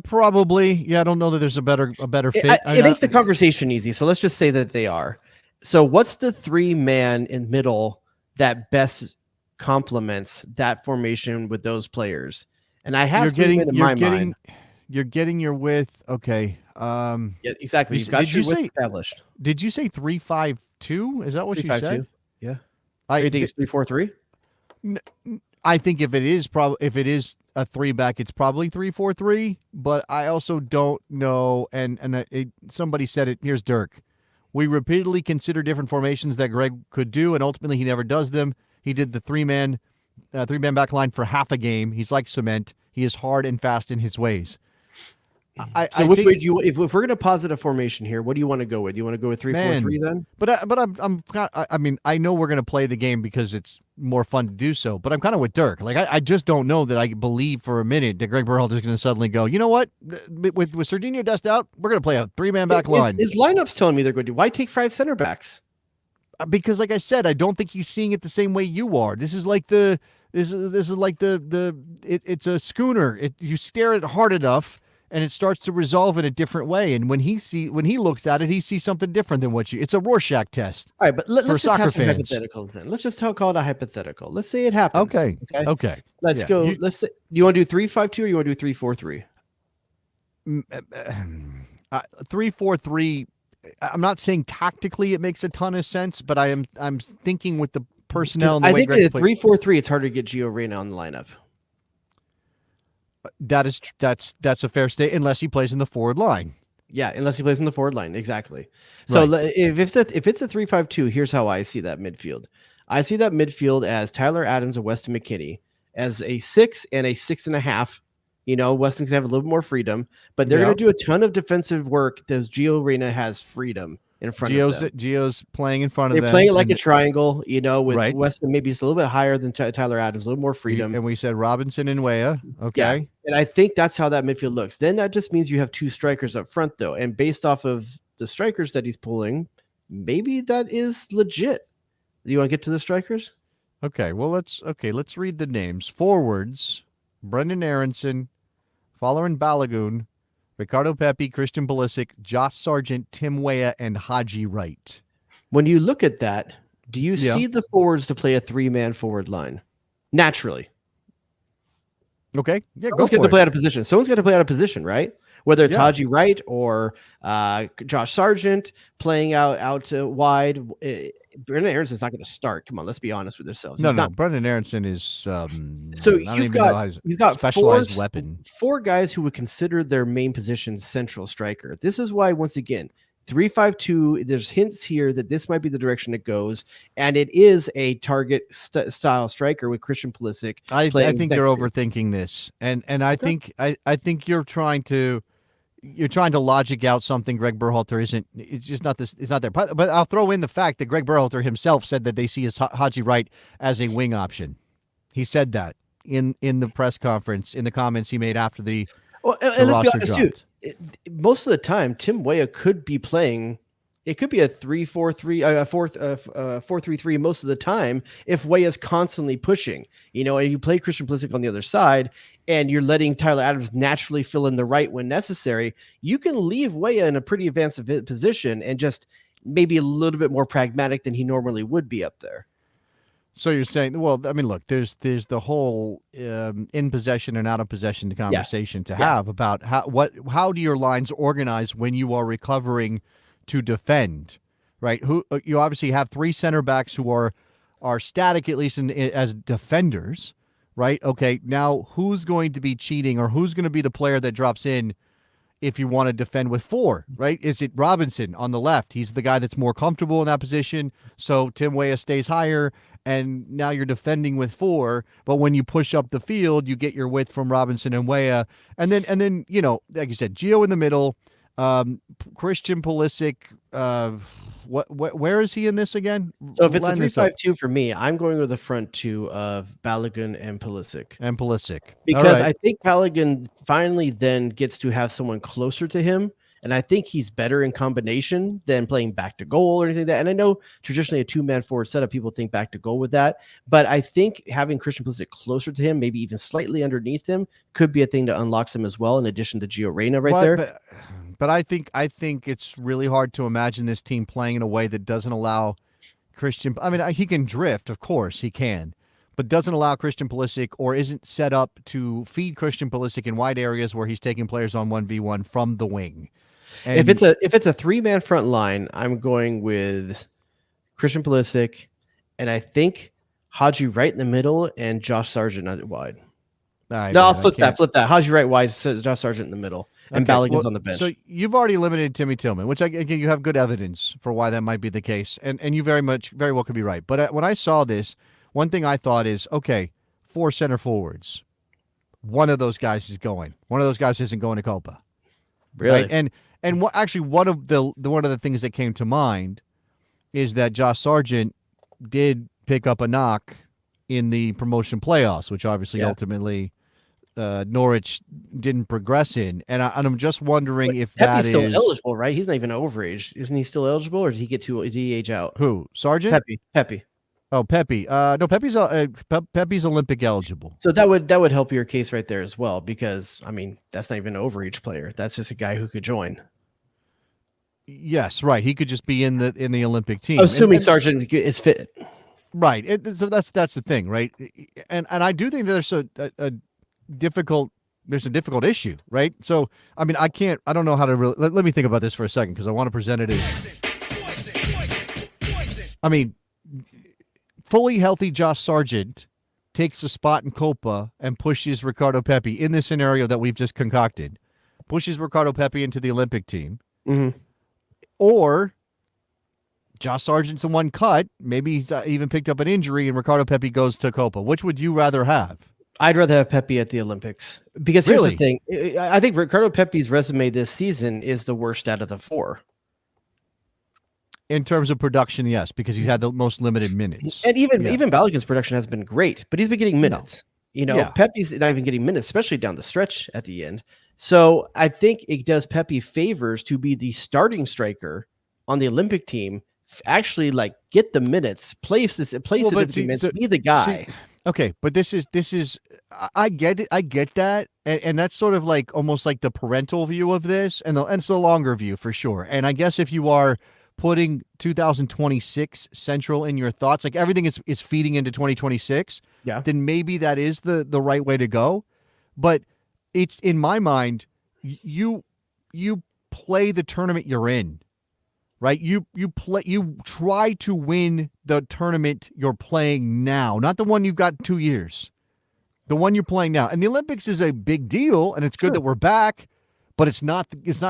Probably. Yeah, I don't know that there's a better fit. It makes the conversation easy. So let's just say that they are. So what's the 3-man in middle that best complements that formation with those players? And I have in my mind. You're getting your width. Okay. Yeah, exactly. You've got your width established. Did you say 3-5-2? Is that what you said? Yeah. You think it's 3-4-3? I think if it is a 3-back, it's probably 3-4-3. But I also don't know. And somebody said it. Here's Dirk. We repeatedly consider different formations that Gregg could do, and ultimately he never does them. He did the 3-man back line for half a game. He's like cement. He is hard and fast in his ways. Which way do you? If we're going to posit a formation here, what do you want to go with? Do you want to go with 3-4-3 then? But I mean, I know we're going to play the game because it's more fun to do so. But I'm kind of with Dirk. Like I just don't know that I believe for a minute that Gregg Berhalter is going to suddenly go, you know what? With Sergiño Dest out, we're going to play a 3-man back line. His lineup's telling me they're going to. Why take 5 center backs? because like I said, I don't think he's seeing it the same way you are. This is like it's a schooner. You stare at it hard enough and it starts to resolve in a different way. And when he looks at it, he sees something different than it's a Rorschach test. All right, but let's just soccer have some fans. hypotheticals then. Let's just call it a hypothetical. Let's say it happens. Okay. Let's go. Do you want to do 3-5-2 or you want to do 3-4-3? 3-4-3. I'm not saying tactically it makes a ton of sense, but I'm thinking with the personnel and the I way think Gregg's at 3-4-3, it's harder to get Gio Reyna on the lineup. That's a fair state, unless he plays in the forward line. Yeah, unless he plays in the forward line, exactly. So Right. if it's a 3-5-2, here's how I see that midfield. I see that midfield as Tyler Adams and Weston McKennie as a 6 and a 6.5. Weston's gonna have a little bit more freedom, but they're gonna do a ton of defensive work. Does Gio Reyna has freedom in front of them? Gio's playing in front of them. They're playing it like a triangle, with Right. Weston maybe it's a little bit higher than Tyler Adams, a little more freedom. And we said Robinson and Weah. Okay. Yeah. And I think that's how that midfield looks. Then that just means you have two strikers up front, though. And based off of the strikers that he's pulling, maybe that is legit. Do you want to get to the strikers? Okay. Well, let's read the names. Forwards: Brendan Aronson, Folarin Balogun, Ricardo Pepi, Christian Pulisic, Josh Sargent, Tim Weah, and Haji Wright. When you look at that, do you see the forwards to play a 3-man forward line? Naturally. Okay. Yeah, Someone's got to play out of position. Someone's got to play out of position, right? Whether it's Haji Wright or Josh Sargent playing out wide. Brendan Aronson's not going to start. Come on, let's be honest with ourselves. No. Brendan Aronson is so you've got specialized weapon. 4 guys who would consider their main position central striker. This is why, once again, 3-5-2. There's hints here that this might be the direction it goes, and it is a target style striker with Christian Pulisic. I think you're overthinking this, and I think you're trying to logic out something Gregg Berhalter isn't. It's just not this. It's not there. But I'll throw in the fact that Gregg Berhalter himself said that they see his Haji Wright as a wing option. He said that in the press conference, in the comments he made after the. Well, and let's be honest too. Most of the time, Tim Weah could be playing. It could be a 3-4-3, 4-3-3 most of the time if Weah is constantly pushing. And you play Christian Pulisic on the other side, and you're letting Tyler Adams naturally fill in the right when necessary. You can leave Weah in a pretty advanced position and just maybe a little bit more pragmatic than he normally would be up there. So you're saying, well, I mean, look, there's the whole in possession and out of possession conversation to have about how do your lines organize when you are recovering to defend, right? You obviously have 3 center backs who are static, at least as defenders, right? Okay, now who's going to be cheating, or who's going to be the player that drops in if you want to defend with 4, right? Is it Robinson on the left? He's the guy that's more comfortable in that position, so Tim Weah stays higher, and now you're defending with 4, but when you push up the field, you get your width from Robinson and Weah, and then like you said, Gio in the middle, Christian Pulisic, where is he in this again? So if it's a 3-5-2 for me, I'm going with the front 2 of Balogun and Pulisic. Because I think Balogun finally then gets to have someone closer to him, and I think he's better in combination than playing back to goal or anything like that. And I know traditionally a 2-man forward setup, people think back to goal with that, but I think having Christian Pulisic closer to him, maybe even slightly underneath him, could be a thing that unlocks him as well, in addition to Gio Reyna there. But I think it's really hard to imagine this team playing in a way that doesn't allow Christian. I mean, he can drift, of course he can, but doesn't allow Christian Pulisic, or isn't set up to feed Christian Pulisic in wide areas where he's taking players on 1v1 from the wing. And if it's a 3-man front line, I'm going with Christian Pulisic, and I think Haji Wright in the middle and Josh Sargent wide. Right, no, I'll flip that. Haji Wright wide, Josh Sargent in the middle, and Balogun's on the bench. So you've already eliminated Timmy Tillman, which again, you have good evidence for why that might be the case, and you very well could be right. But when I saw this, one thing I thought is, okay, 4 center forwards, one of those guys is going. One of those guys isn't going to Copa. Really? Right? And one of the things that came to mind is that Josh Sargent did pick up a knock in the promotion playoffs, which obviously ultimately Norwich didn't progress in, and I'm just wondering if Pepe's that still is eligible, right? He's not even overage. Isn't he still eligible, or did he age out? who Sargent? Pepe. Oh, Pepe. No, Pepe's Olympic eligible. So that would help your case right there as well, because I mean that's not even an overage player. That's just a guy who could join. Yes, right. He could just be in the Olympic team, Assuming Sargent is fit. Right. So that's the thing, right? And I do think that there's a difficult issue, right? So I mean, I don't know how to really let me think about this for a second, because I want to present it as I mean, fully healthy Josh Sargent takes a spot in Copa and pushes Ricardo Pepi in this scenario that we've just concocted, pushes Ricardo Pepi into the Olympic team. Mm-hmm. Or Josh Sargent's the one cut. Maybe he's even picked up an injury and Ricardo Pepi goes to Copa. Which would you rather have? I'd rather have Pepi at the Olympics, because here's the thing. I think Ricardo Pepi's resume this season is the worst out of the four. In terms of production, yes, because he's had the most limited minutes. And even Balogun's production has been great, but he's been getting minutes. Pepi's not even getting minutes, especially down the stretch at the end. So I think it does Pepi favors to be the starting striker on the Olympic team, actually like get the minutes, be the guy. Okay, but this is I get it. I get that. And that's sort of like almost like the parental view of this, and it's the longer view for sure. And I guess if you are putting 2026 central in your thoughts, like everything is feeding into 2026, then maybe that is the right way to go. But it's, in my mind, you play the tournament you're in, right? You try to win the tournament you're playing now, not the one you've got 2 years, the one you're playing now. And the Olympics is a big deal, and it's good that we're back, but it's not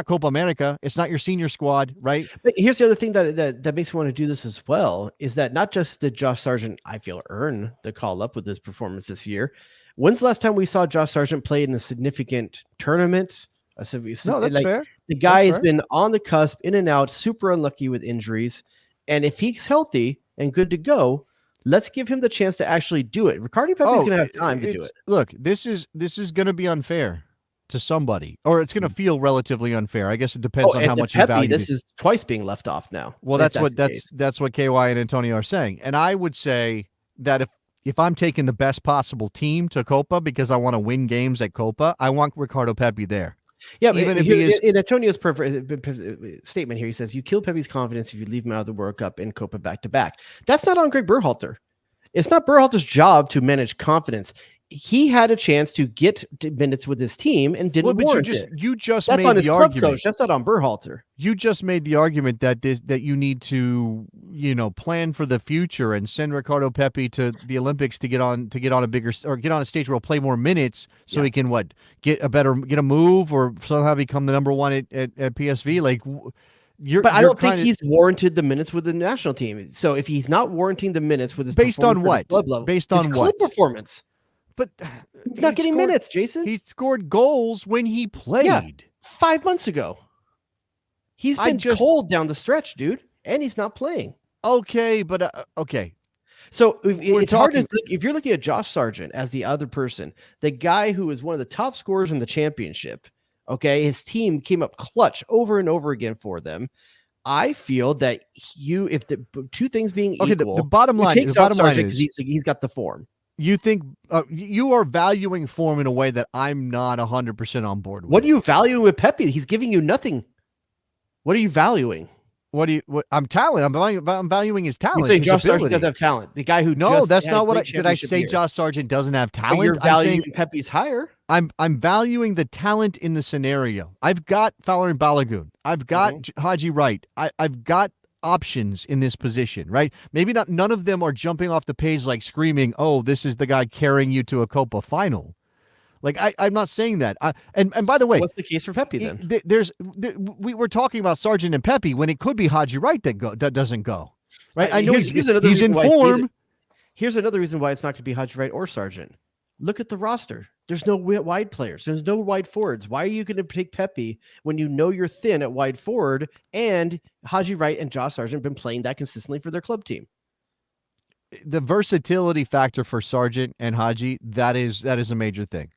Copa America. It's not your senior squad, right? But here's the other thing that makes me want to do this as well, is that not just did Josh Sargent, I feel, earn the call up with his performance this year. When's the last time we saw Josh Sargent play in a significant tournament? No, that's fair. The guy has been on the cusp, in and out, super unlucky with injuries. And if he's healthy and good to go, let's give him the chance to actually do it. Ricardo Pepi's going to have time to do it. Look, this is going to be unfair to somebody, or it's going to feel relatively unfair. I guess it depends on how much you value. This is twice being left off now. Well, that's what KY and Antonio are saying. And I would say that if I'm taking the best possible team to Copa because I want to win games at Copa, I want Ricardo Pepi there. Yeah, even if he is in Antonio's statement here, he says you kill Pepi's confidence if you leave him out of the World Cup and Copa back to back. That's not on Gregg Berhalter. It's not Berhalter's job to manage confidence. He had a chance to get minutes with his team and didn't warrant it. That's on his club coach. That's not on Berhalter. You just made the argument that you need to, plan for the future and send Ricardo Pepi to the Olympics to get on a bigger, or get on a stage where he'll play more minutes so he can get a move or somehow become the number one at PSV. Like, but I don't think he's warranted the minutes with the national team. So if he's not warranting the minutes with his based on what? Club level, based on what? Club performance. But he's not getting minutes, Jason. He scored goals when he played 5 months ago. He's been cold down the stretch, dude, and he's not playing. Okay, but okay. So it's hard to think, if you're looking at Josh Sargent as the other person, the guy who is one of the top scorers in the championship. Okay, his team came up clutch over and over again for them. I feel that if the two things being equal, the bottom line is he's got the form. You think you are valuing form in a way that I'm not 100% on board with. What are you valuing with Pepi? He's giving you nothing. What are you valuing? I'm talent. I'm valuing his talent. You're saying Josh Sargent doesn't have talent. The guy who that's not what did I say. Josh Sargent doesn't have talent. But you're valuing Pepi's higher. I'm valuing the talent in the scenario. I've got Fowler and Balogun. I've got Haji Wright. I've got options in this position, right? Maybe none of them are jumping off the page like screaming, "Oh, this is the guy carrying you to a Copa final." Like I'm not saying that. And by the way, what's the case for Pepi then? We were talking about Sargent and Pepi when it could be Haji Wright that doesn't go. Right? I know he's in form. Here's another reason why it's not going to be Haji Wright or Sargent. Look at the roster. There's no wide players. There's no wide forwards. Why are you going to take Pepi when you know you're thin at wide forward, and Haji Wright and Josh Sargent have been playing that consistently for their club team? The versatility factor for Sargent and Haji, that is a major thing.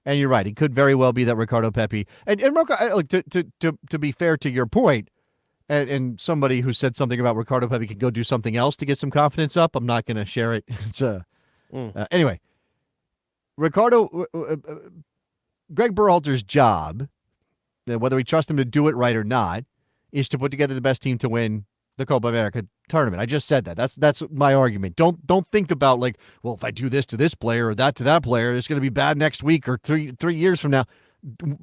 And you're right. It could very well be that Ricardo Pepi and like to be fair to your point, and somebody who said something about Ricardo Pepi could go do something else to get some confidence up. I'm not going to share it. It's anyway. Ricardo, Gregg Berhalter's job, whether we trust him to do it right or not, is to put together the best team to win the Copa America tournament. I just said that. That's my argument. Don't think about like, well, if I do this to this player or that to that player, it's going to be bad next week or three years from now.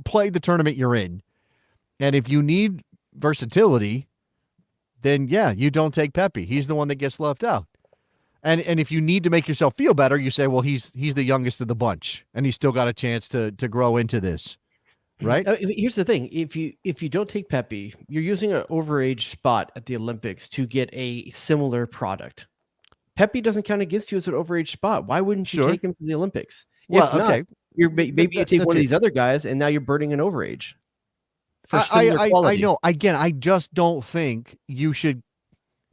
Play the tournament you're in, and if you need versatility, then yeah, you don't take Pepi. He's the one that gets left out. And if you need to make yourself feel better, you say, well, he's the youngest of the bunch, and he's still got a chance to grow into this, right? Here's the thing: if you don't take Pepi, you're using an overage spot at the Olympics to get a similar product. Pepi doesn't count against you as an overage spot. Why wouldn't you take him to the Olympics? Well, if not, okay, maybe you take one of these other guys, and now you're burning an overage. I know. Again, I just don't think you should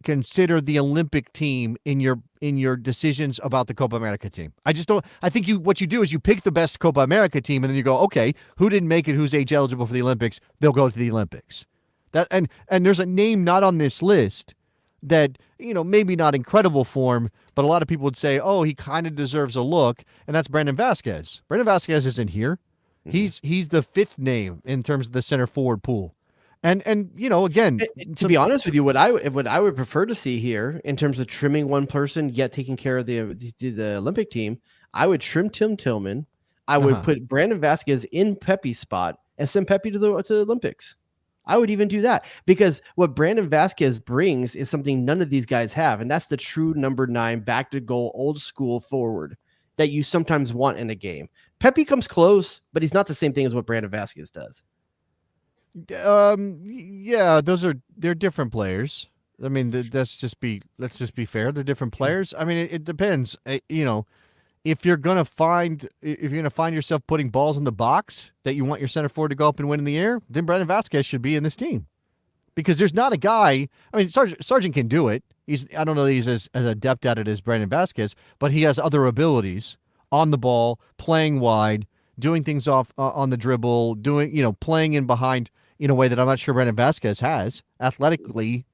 consider the Olympic team in your decisions about the Copa America team. I just don't. I think what you do is you pick the best Copa America team, and then you go, okay, who didn't make it? Who's age eligible for the Olympics? They'll go to the Olympics. And there's a name not on this list that maybe not incredible form, but a lot of people would say, oh, he kind of deserves a look, and that's Brandon Vasquez. Brandon Vasquez isn't here. Mm-hmm. He's the fifth name in terms of the center forward pool. And again, to be honest with you, what I would prefer to see here in terms of trimming one person yet taking care of the Olympic team, I would trim Tim Tillman. I would put Brandon Vasquez in Pepi's spot and send Pepi to the Olympics. I would even do that because what Brandon Vasquez brings is something none of these guys have, and that's the true number 9 back to goal, old school forward that you sometimes want in a game. Pepi comes close, but he's not the same thing as what Brandon Vasquez does. Yeah, they're different players. I mean, let's just be fair. They're different players. I mean, it depends. If you're gonna find yourself putting balls in the box that you want your center forward to go up and win in the air, then Brandon Vasquez should be in this team, because there's not a guy. I mean, Sargent can do it. I don't know that he's as adept at it as Brandon Vasquez, but he has other abilities on the ball, playing wide, doing things off on the dribble, playing in behind in a way that I'm not sure Brandon Vasquez has. Athletically,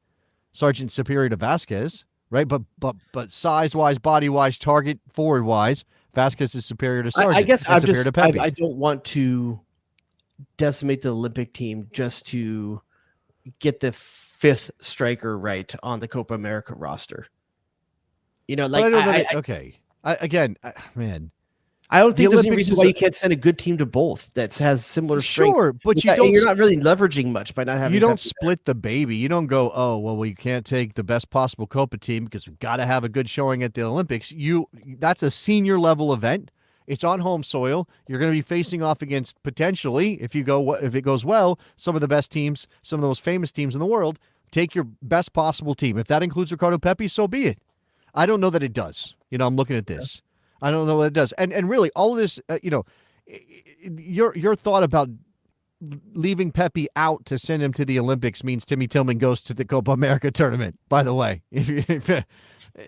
Sargent's superior to Vasquez, right? But size-wise, body-wise, target forward-wise, Vasquez is superior to Sargent. I guess I don't want to decimate the Olympic team just to get the 5th striker right on the Copa America roster. I don't think there's any reason why you can't send a good team to both that has similar strengths. Sure, but you're not really leveraging much by not having. You don't split the baby. You don't go, oh, well, we can't take the best possible Copa team because we've got to have a good showing at the Olympics. That's a senior level event. It's on home soil. You're going to be facing off against potentially, if it goes well, some of the best teams, some of the most famous teams in the world. Take your best possible team. If that includes Ricardo Pepi, so be it. I don't know that it does. I'm looking at this. I don't know what it does. And really, all of this, your thought about leaving Pepi out to send him to the Olympics means Timmy Tillman goes to the Copa America tournament, by the way.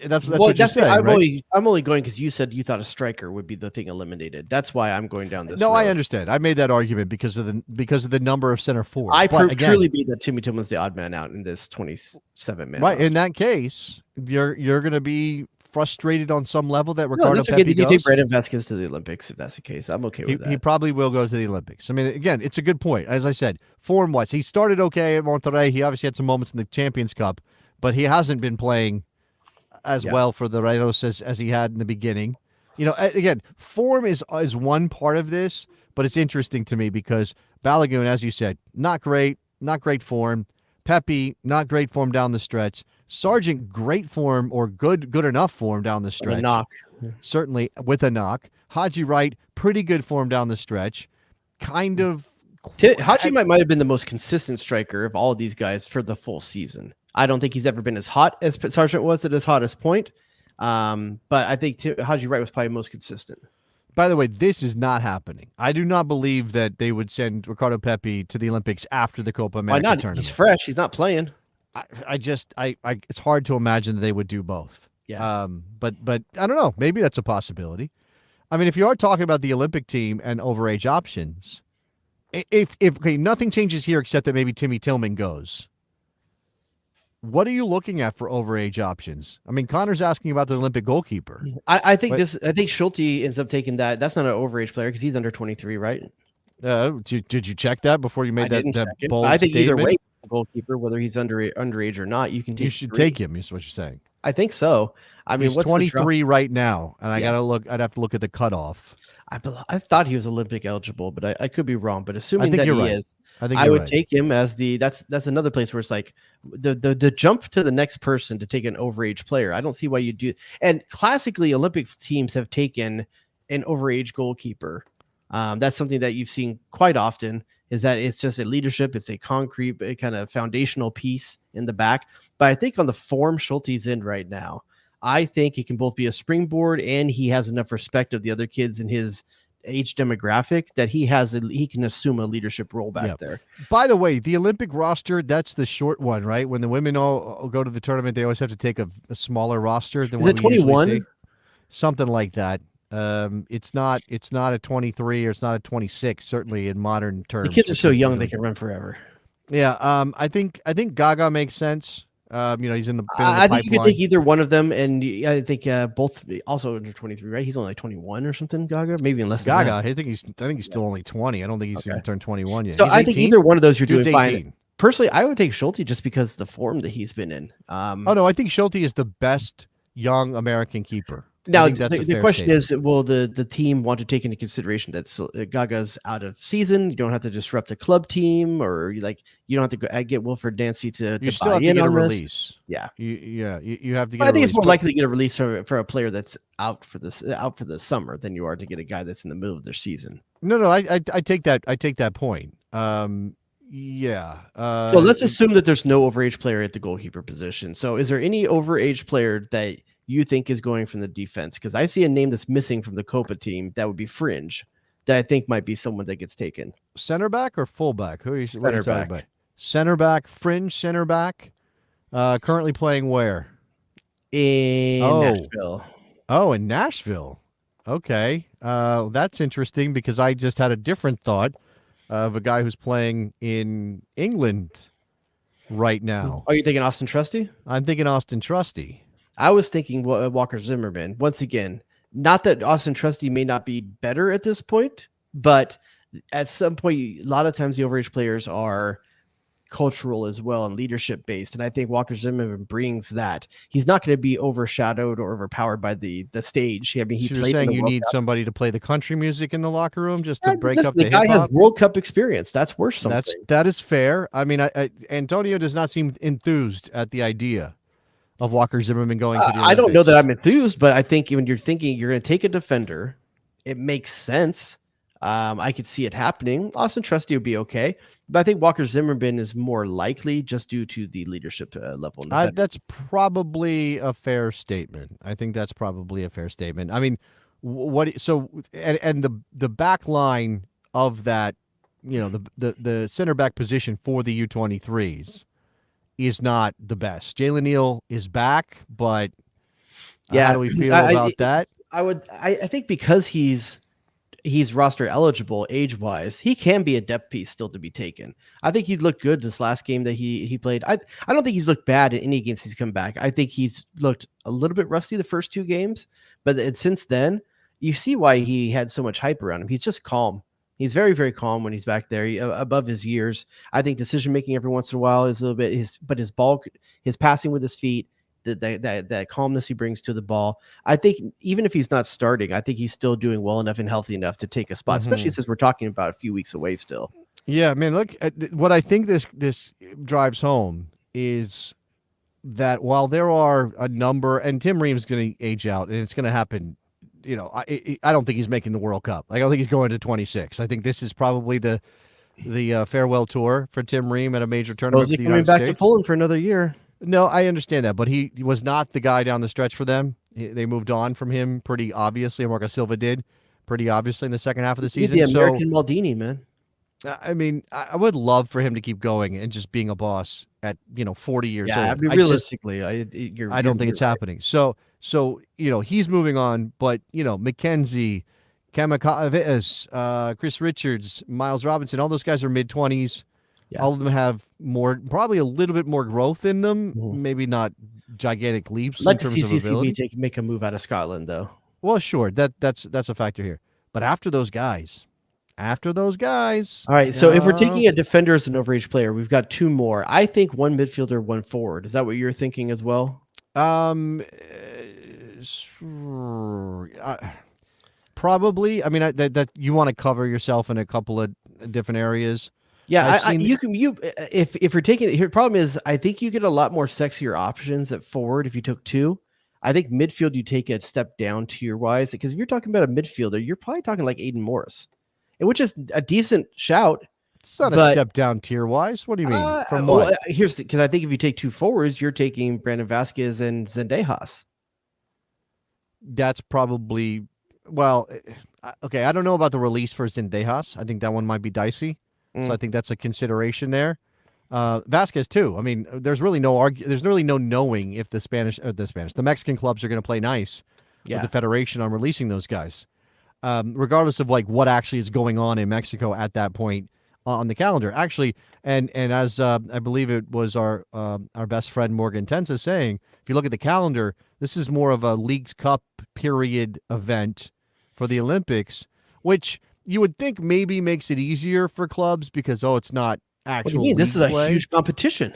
That's what you're saying, right? I'm only going because you said you thought a striker would be the thing eliminated. That's why I'm going down this road. I understand. I made that argument because of the number of center forwards. I truly believe that Timmy Tillman's the odd man out in this 27-man. Right. In that case, you're going to be frustrated on some level that Ricardo Pepi goes. You take Brandon Vasquez to the Olympics if that's the case. I'm okay with that. He probably will go to the Olympics. I mean, again, it's a good point. As I said, form-wise, he started okay at Monterrey. He obviously had some moments in the Champions Cup, but he hasn't been playing as well for the Rayados as he had in the beginning. Again, form is one part of this, but it's interesting to me because Balogun, as you said, not great form. Pepi, not great form down the stretch. Sargent, great form or good enough form down the stretch. A knock. Certainly with a knock. Haji Wright, pretty good form down the stretch. Kind of. Haji might have been the most consistent striker of all of these guys for the full season. I don't think he's ever been as hot as Sargent was at his hottest point. But I think Haji Wright was probably most consistent. By the way, this is not happening. I do not believe that they would send Ricardo Pepi to the Olympics after the Copa America tournament. He's fresh. He's not playing. It's hard to imagine that they would do both. Yeah. But I don't know. Maybe that's a possibility. I mean, if you are talking about the Olympic team and overage options, if okay, nothing changes here except that maybe Timmy Tillman goes. What are you looking at for overage options? I mean, Connor's asking about the Olympic goalkeeper. I think Schulte ends up taking that. That's not an overage player because he's under 23, right? Did you check that before you made that bold I think statement? either way, goalkeeper, whether he's underage or not, you can take. You should take him. Is what you're saying. I think so. I mean, he's 23 right now, and I gotta look. I'd have to look at the cutoff. I thought he was Olympic eligible, but I could be wrong. But assuming that he is, I would take him as that's another place where it's like the jump to the next person to take an overage player. I don't see why you do. And classically, Olympic teams have taken an overage goalkeeper. That's something that you've seen quite often. Is that it's just a leadership, it's a concrete kind of foundational piece in the back. But I think on the form Schulte's in right now, I think he can both be a springboard and he has enough respect of the other kids in his age demographic that he can assume a leadership role back there. By the way, the Olympic roster, that's the short one, right? When the women all go to the tournament, they always have to take a smaller roster than what we usually see. Something like that. It's not a 23 or it's not a 26, certainly in modern terms. The kids are so young they can run forever. Yeah, I think Gaga makes sense. He's in the I think you could take either one of them, and I think both also under 23, right? He's only like 21 or something. Gaga, maybe even less. Gaga, than that. I think he's still only 20. I don't think he's even turned 21 yet. So I think either one of those you're doing fine. 18. Personally, I would take Schulte just because of the form that he's been in. Oh no, I think Schulte is the best young American keeper. Now, the question is, will the team want to take into consideration that Gaga's out of season? You don't have to disrupt a club team, or you don't have to get Wilfred Nancy to still buy have to in get on a this. release. Yeah, you have to get. I think it's more likely to get a release for a player that's out for the summer than you are to get a guy that's in the middle of their season. No, I take that. I take that point. Yeah. So let's assume that there's no overage player at the goalkeeper position. So is there any overage player that you think is going from the defense? Because I see a name that's missing from the Copa team that would be fringe, that I think might be someone that gets taken. Center back or fullback? Who are you? Center back. About? Center back, fringe center back. Currently playing where? In Nashville. Oh, in Nashville. Okay. That's interesting because I just had a different thought of a guy who's playing in England right now. Are you thinking Austin Trusty? I'm thinking Austin Trusty. I was thinking Walker Zimmerman. Once again, not that Austin Trusty may not be better at this point, but at some point, a lot of times the overage players are cultural as well and leadership based. And I think Walker Zimmerman brings that. He's not going to be overshadowed or overpowered by the stage. I mean, you're saying you need somebody to play the country music in the locker room just to break up the hip-hop? The guy has World Cup experience. That's worth something. That is fair. I mean, Antonio does not seem enthused at the idea of Walker Zimmerman going to the Olympics. I don't know that I'm enthused, but I think when you're thinking you're going to take a defender, it makes sense. I could see it happening. Austin Trusty would be okay, but I think Walker Zimmerman is more likely just due to the leadership level. That's probably a fair statement. I think that's probably a fair statement. I mean, the back line of that, the center back position for the U23s is not the best. Jalen Neal is back, but how do we feel about that? I think because he's roster eligible age wise, he can be a depth piece still to be taken. I think he looked good this last game that he played. I don't think he's looked bad in any games he's come back. I think he's looked a little bit rusty the first two games, but since then you see why he had so much hype around him. He's just calm. He's very, very calm when he's back there, above his years. I think decision making every once in a while is a little bit his passing with his feet, that calmness he brings to the ball. I think even if he's not starting, I think he's still doing well enough and healthy enough to take a spot, especially since we're talking about a few weeks away still. Yeah, man, look, what I think this drives home is that while there are a number, and Tim Ream's going to age out, and it's going to happen, I don't think he's making the World Cup. I don't think he's going to 26. I think this is probably the farewell tour for Tim Ream at a major tournament. He's coming back to Poland for another year. No, I understand that, but he was not the guy down the stretch for them. They moved on from him pretty obviously. Marco Silva did pretty obviously in the second half of the season. He's the American Maldini, man. I mean, I would love for him to keep going and just being a boss at 40 years old. I mean, realistically, I don't think it's happening. So he's moving on, but Mackenzie, Kamakavitas, Chris Richards, Miles Robinson, all those guys are mid-20s. Yeah. All of them have probably a little bit more growth in them, Mhm. maybe not gigantic leaps I'd like in to terms see of ability. CCB make a move out of Scotland, though. Well, sure, that's a factor here. But after those guys, All right, so if we're taking a defender as an overage player, we've got two more. I think one midfielder, one forward. Is that what you're thinking as well? Sure, probably. I mean, that you want to cover yourself in a couple of different areas. Yeah, if you're taking it here, problem is I think you get a lot more sexier options at forward if you took two. I think midfield you take a step down tier wise because if you're talking about a midfielder, you're probably talking like Aiden Morris, which is a decent shout. It's not a step down tier wise. What do you mean? From what? Well, here's because I think if you take two forwards, you're taking Brandon Vasquez and Zendejas. That's probably okay. I don't know about the release for Zendejas. I think that one might be dicey. So I think that's a consideration there. Vasquez too. I mean, there's really no knowing if the Mexican clubs are going to play nice with the federation on releasing those guys, regardless of like what actually is going on in Mexico at that point on the calendar. Actually, and as I believe it was our best friend Morgan Tensa saying, if you look at the calendar, this is more of a Leagues Cup period event for the Olympics, which you would think maybe makes it easier for clubs because it's not actual. What do you mean? This is a play. Huge competition.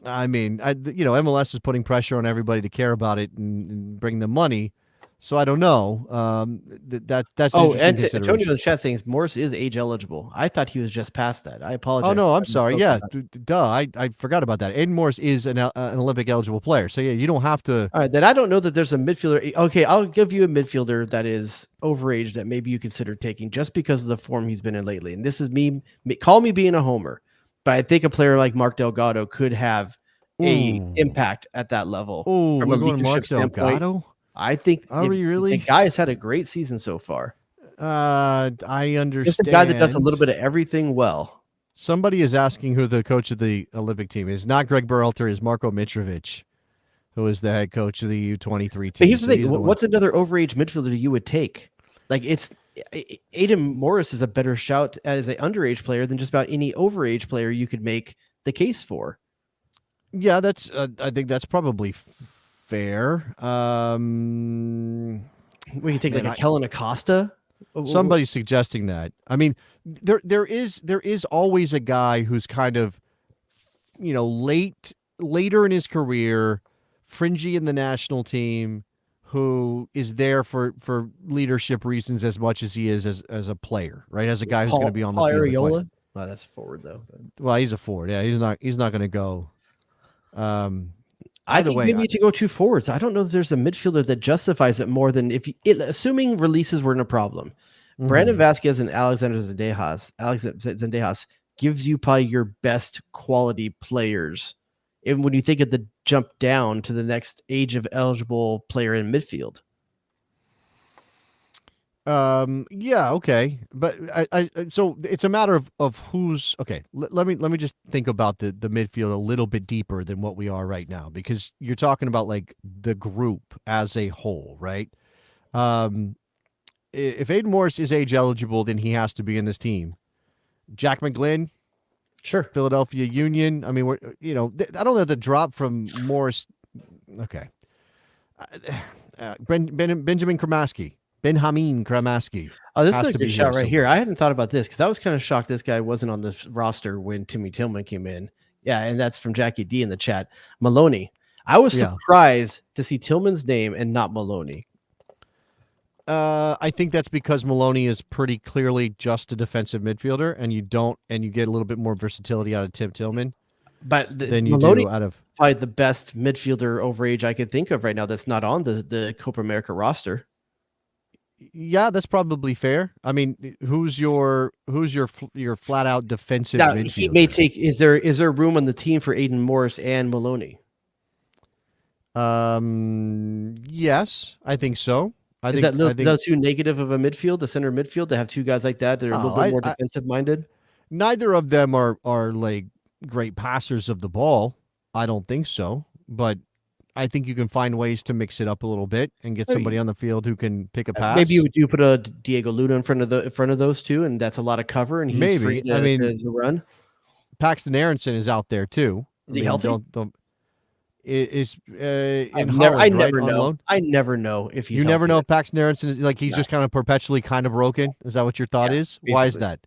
I mean, MLS is putting pressure on everybody to care about it and bring them money. So I don't know. That's and Antonio in the chat saying Morris is age eligible. I thought he was just past that. I apologize. Oh no, I'm sorry. Yeah, duh. I forgot about that. Aiden Morris is an Olympic eligible player. So yeah, you don't have to. All right, then I don't know that there's a midfielder. Okay, I'll give you a midfielder that is overage that maybe you consider taking just because of the form he's been in lately. And this is me. Call me being a homer, but I think a player like Mark Delgado could have a impact at that level from a leadership standpoint. Delgado? I think are we really? The guy has had a great season so far. I understand. Just a guy that does a little bit of everything well. Somebody is asking who the coach of the Olympic team is. Not Gregg Berhalter, is Marko Mitrovic, who is the head coach of the U23 team. But here's the thing: what's another overage midfielder you would take? Like Aiden Morris is a better shout as an underage player than just about any overage player you could make the case for. Yeah, that's. I think that's probably fair. We can take like a Kellen Acosta. Somebody's suggesting that. I mean, there is always a guy who's kind of, later in his career, fringy in the national team, who is there for leadership reasons as much as he is as a player, right? As a guy who's going to be on the field. Ariola? Oh, that's forward though. Well, he's a forward. Yeah, he's not going to go. I think maybe to go two forwards. I don't know if there's a midfielder that justifies it more than assuming releases weren't a problem. Mm-hmm. Brandon Vasquez and Alexander Zendejas gives you probably your best quality players. And when you think of the jump down to the next age of eligible player in midfield. Yeah, okay. But so it's a matter of who's okay. Let me just think about the midfield a little bit deeper than what we are right now, because you're talking about like the group as a whole, right? If Aiden Morris is age eligible, then he has to be in this team. Jack McGlynn, sure. Philadelphia Union. I mean, I don't know the drop from Morris. Okay. Benjamin Kramaski. Benjamin Kramaski. Oh, this is a good shot right here. I hadn't thought about this because I was kind of shocked this guy wasn't on the roster when Timmy Tillman came in. Yeah, and that's from Jackie D in the chat. Maloney. I was surprised to see Tillman's name and not Maloney. I think that's because Maloney is pretty clearly just a defensive midfielder, and you get a little bit more versatility out of Tim Tillman. But than you do out of probably the best midfielder overage I could think of right now that's not on the Copa America roster. Yeah, that's probably fair. I mean, who's your flat out defensive midfielder? He may take. Is there room on the team for Aiden Morris and Maloney? Yes, I think so. I think too negative of a midfield, a center midfield, to have two guys like that are a little bit more defensive minded? Neither of them are like great passers of the ball. I don't think so. But I think you can find ways to mix it up a little bit and get somebody on the field who can pick a pass. Maybe you put a Diego Luna in front of those two, and that's a lot of cover, and he's free to run. Paxton Aronson is out there too. Is he healthy? I never know if he's. You never know if Paxton Aronson is like he's just kind of perpetually kind of broken. Is that what your thought is? Basically. Why is that?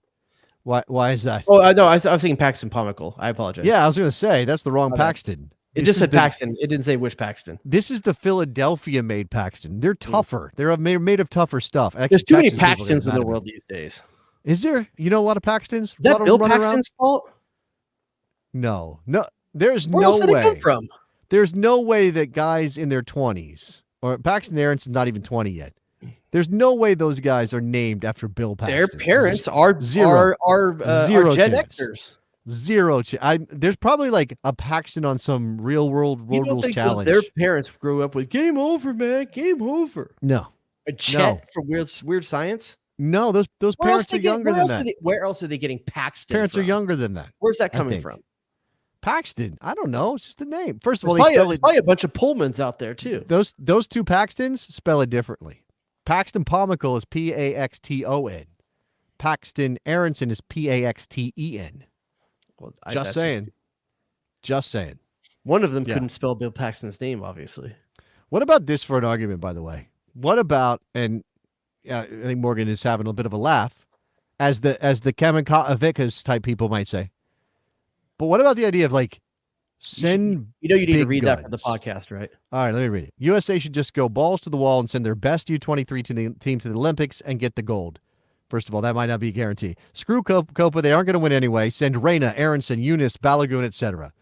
Why is that? Oh no, I was thinking Paxton Pomical. I apologize. Yeah, I was going to say that's the wrong Paxton. It just said Paxton. It didn't say which Paxton. This is the Philadelphia-made Paxton. They're tougher. They're made of tougher stuff. There's too many Paxtons in the world these days. Is there? You know a lot of Paxtons? Is that Bill Paxton's fault? No. There's Where no else did way. it come from? There's no way that guys in their 20s, or Paxton Aronson's not even 20 yet. There's no way those guys are named after Bill Paxton. Their parents are Gen Xers. Zero. There's probably like a Paxton on some real world road rules challenge. Their parents grew up with game over, man. Game over. No. A Chet from Weird Science. No, those parents are younger than that. Where else are they getting Paxton? Parents are younger than that. Where's that coming from? Paxton. I don't know. It's just a name. First of all, there's probably a bunch of Pullmans out there too. Those two Paxtons spell it differently. Paxton Pomical is Paxton. Paxton Aronson is Paxten. Well, just saying. One of them couldn't spell Bill Paxton's name, obviously. What about this for an argument, by the way? What about, and I think Morgan is having a bit of a laugh, as the Kamikavikas type people might say. But what about the idea of like send you need to read guns. that for the podcast, right? All right, let me read it. USA should just go balls to the wall and send their best U23 team to the Olympics and get the gold. First of all, that might not be a guarantee. Screw Copa. They aren't going to win anyway. Send Reyna, Aronson, Eunice, Balagoon, etc.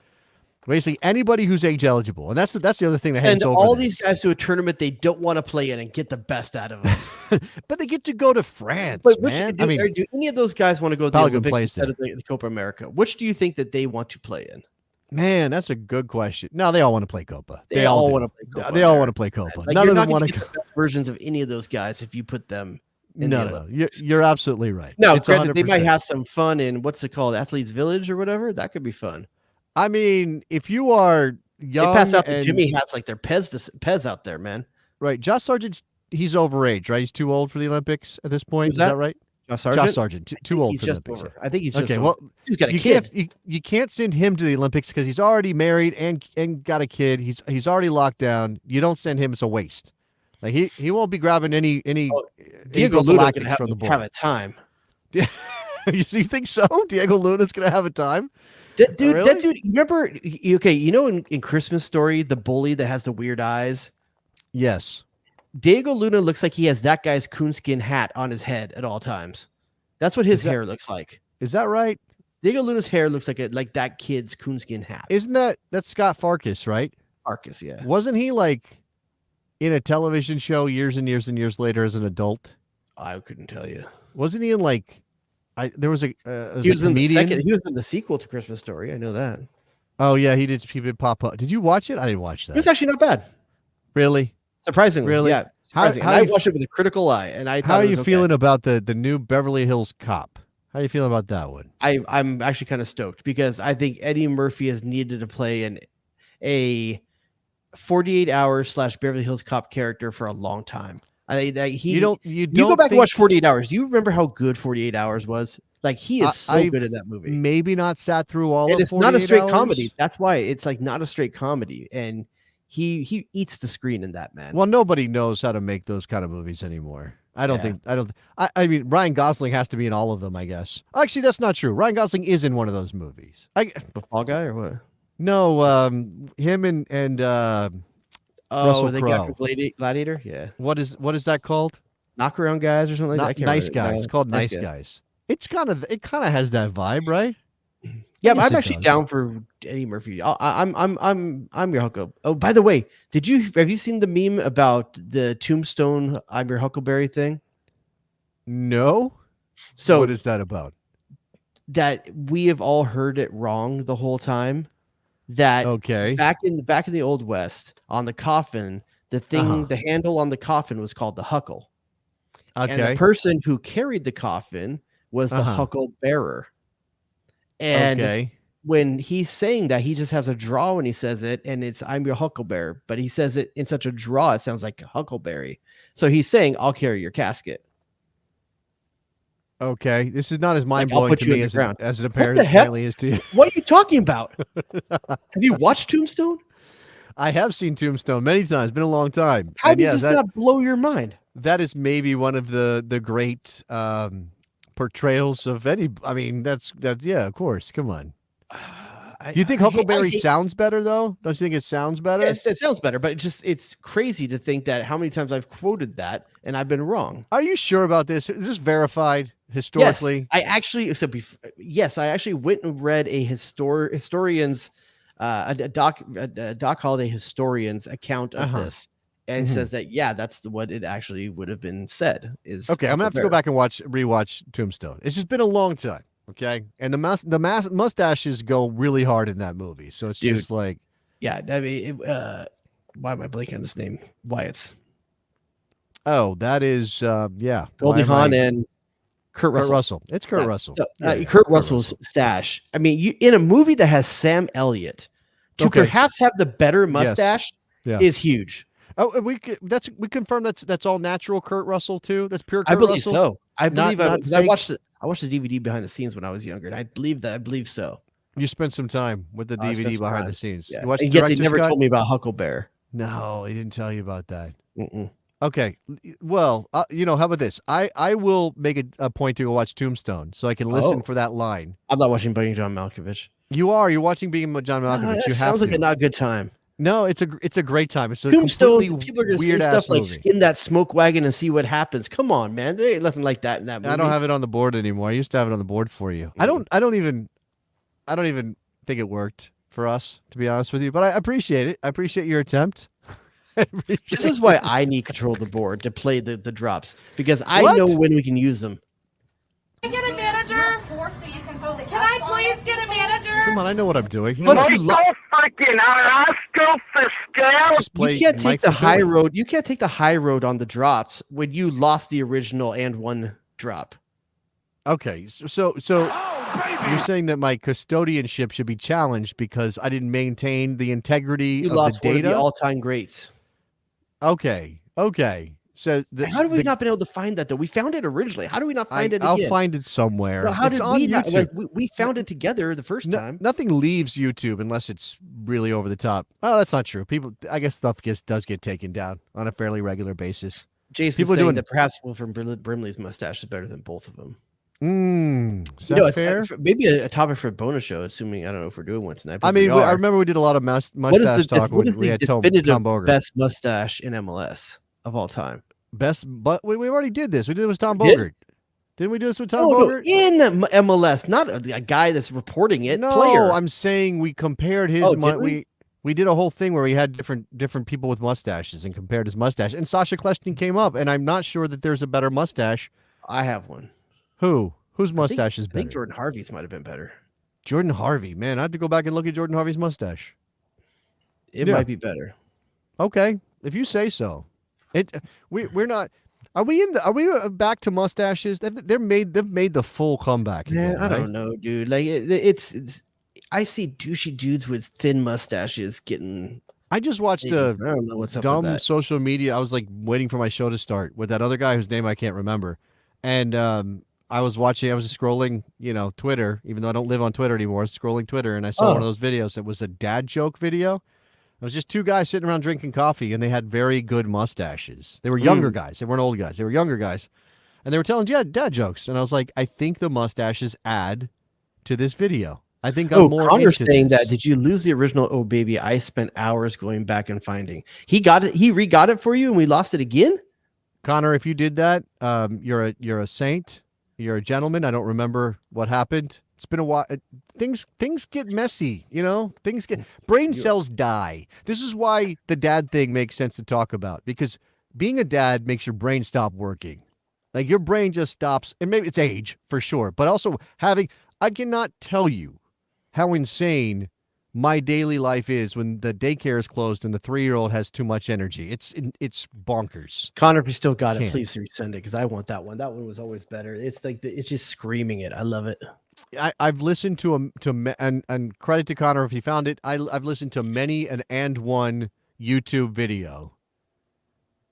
Basically, anybody who's age eligible. And that's the other thing that hangs over all these guys to a tournament they don't want to play in and get the best out of them. But they get to go to France, man. Do any of those guys want to go to the Olympics instead of the Copa America? Which do you think that they want to play in? Man, that's a good question. No, they all want to play Copa. They all want to play Copa. They all want to play Copa. Like, none of them want to get the best versions of any of those guys if you put them in No. You're absolutely right. No, granted, they might have some fun in what's it called, Athletes Village or whatever. That could be fun. I mean, if you are young, they pass out the Jimmy hats like they're Pez out there, man. Right, Josh Sargent, he's overage, right? He's too old for the Olympics at this point. Is that right? Josh Sargent, too old for the Olympics. Over. I think he's just okay. over. Well, he's got a kid. You can't send him to the Olympics because he's already married and got a kid. He's already locked down. You don't send him; it's a waste. Like he won't be grabbing any Diego Luna can from the board. Have a time. You think so? Diego Luna's gonna have a time. That dude, remember? Okay, you know in Christmas Story, the bully that has the weird eyes. Yes. Diego Luna looks like he has that guy's coonskin hat on his head at all times. That's what his hair looks like. Is that right? Diego Luna's hair looks like that kid's coonskin hat. Isn't that's Scott Farkas, right? Farkas, yeah. Wasn't he like in a television show years and years and years later as an adult? I couldn't tell you. Wasn't he in like? There was a he was in he was in the sequel to Christmas Story. I know that. Oh yeah, he did pop up. Did you watch it? I didn't watch that. It was actually not bad. Really? Surprisingly, really? Yeah. Surprisingly. I watched it with a critical eye, and I. How are you feeling about the new Beverly Hills Cop? How are you feeling about that one? I'm actually kind of stoked because I think Eddie Murphy has needed to play a 48 hours / Beverly Hills Cop character for a long time. You go back and watch 48 Hours. Do you remember how good 48 Hours was? Like he is so good in that movie. Maybe not sat through all of 48 hours. It's not a straight comedy. That's why it's like not a straight comedy. And he eats the screen in that, man. Well, nobody knows how to make those kind of movies anymore. I mean, Ryan Gosling has to be in all of them, I guess. Actually, that's not true. Ryan Gosling is in one of those movies. The Fall Guy or what? No, him and Russell Crowe. Gladiator? Yeah. What is that called? Knockaround Guys or something like that? Nice Guys. It's called Nice Guys. It kind of has that vibe, right? Yeah, but I'm actually down for Eddie Murphy. I'm your Huckle. Oh, by the way, have you seen the meme about the Tombstone I'm your Huckleberry thing? No. So what is that about? That we have all heard it wrong the whole time. That back in the Old West on the coffin, the handle on the coffin was called the huckle. Okay. And the person who carried the coffin was the huckle bearer. And when he's saying that, he just has a draw when he says it, and it's "I'm your Huckleberry," but he says it in such a draw, it sounds like Huckleberry. So he's saying, "I'll carry your casket." Okay, this is not as Like, mind I'll blowing put to you me in the as ground. it What the hell? apparently is to you. What are you talking about? Have you watched Tombstone? I have seen Tombstone many times. Been a long time. How And does yeah, this not blow your mind? that is maybe one of the great portrayals of any. I mean, that's yeah, of course. Come on. Do you think Huckleberry sounds better though? Don't you think it sounds better? Yes, it sounds better, but it's crazy to think that how many times I've quoted that and I've been wrong. Are you sure about this? Is this verified historically? Yes, I actually went and read a historian's a Doc Holliday historian's account of this, and it says that that's what it actually would have been said. Is okay? I'm gonna have to go back and rewatch Tombstone. It's just been a long time. Okay, and the mustaches go really hard in that movie, so it's just like, yeah. I mean, why am I blanking on his name? Wyatt's. Oh, that is Goldie Hawn and Kurt Russell. It's Kurt Russell. So, Kurt Russell's stash. I mean, in a movie that has Sam Elliott, to perhaps have the better mustache is huge. Oh, we confirm that's all natural Kurt Russell too. That's pure. Kurt I believe Russell? so. I believe I watched it. I watched the DVD behind the scenes when I was younger, and I believe so. You spent some time with the DVD behind the scenes. Yeah. You watched and yet they never told me about Huckleberry. No, they didn't tell you about that. Okay, well, how about this? I will make a point to go watch Tombstone so I can listen for that line. I'm not watching Being John Malkovich. You're watching Being John Malkovich. You sounds like a not good time. No, it's a great time. It's a Tombstone. People are going to say stuff like "skin that smoke wagon and see what happens." Come on, man, there ain't nothing like that in that movie. I don't have it on the board anymore. I used to have it on the board for you. I don't even think it worked for us, to be honest with you. But I appreciate it. I appreciate your attempt. This is why I need control of the board to play the drops, because I know when we can use them. Can I get a manager? Can I please get a manager? Come on, I know what I'm doing. You can't take the high road. You can't take the high road on the drops when you lost the original and one drop. Okay, so you're saying that my custodianship should be challenged because I didn't maintain the integrity of the data? One of the all-time greats. Okay. So how do we not been able to find that though? We found it originally. How do we not find it again? I'll find it somewhere. Well, how it's did on we not? YouTube. Like, we found it together the first time. Nothing leaves YouTube unless it's really over the top. Oh, that's not true. I guess stuff does get taken down on a fairly regular basis. Jason's saying that perhaps Wilford Brimley's mustache is better than both of them. Is that fair? Maybe a topic for a bonus show, assuming I don't know if we're doing one tonight. I mean, I remember we did a lot of mustache talk. What is the definitive best mustache in MLS of all time? But we already did this. We did it with Tom Bogert. Didn't we do this with Tom Bogert? No, in MLS, not a guy that's reporting it. No, player. I'm saying we compared his. We did a whole thing where we had different people with mustaches and compared his mustache. And Sasha Kleshtin came up, and I'm not sure that there's a better mustache. I have one. Whose mustache is better? I think Jordan Harvey's might have been better. Jordan Harvey, man, I have to go back and look at Jordan Harvey's mustache. It might be better. Okay, if you say so. We're not. Are we back to mustaches? They've made the full comeback. Man, I don't know, dude. Like it's I see douchey dudes with thin mustaches getting. I just watched I don't know what's up dumb with that. social media. I was like waiting for my show to start with that other guy whose name I can't remember, and I was just scrolling, Twitter, even though I don't live on Twitter anymore. Scrolling Twitter, and I saw one of those videos. It was a dad joke video. It was just two guys sitting around drinking coffee, and they had very good mustaches. They were younger guys. They weren't old guys. They were younger guys. And they were telling dad jokes. And I was like, I think the mustaches add to this video. I think I'm more Connor's into saying this. that. Did you lose the original Oh Baby? I spent hours going back and finding. He got it. He re-got it for you, and we lost it again? Connor, if you did that, you're a saint. You're a gentleman. I don't remember what happened. It's been a while. Things get messy, brain cells die. This is why the dad thing makes sense to talk about, because being a dad makes your brain stop working. Like your brain just stops, and maybe it's age for sure, but also I cannot tell you how insane my daily life is when the daycare is closed and the 3-year-old has too much energy. It's bonkers. Connor, if you still got it, please resend it because I want that one. That one was always better. It's like it's just screaming it. I love it. I've listened to and credit to Connor if he found it. I've listened to many an one YouTube video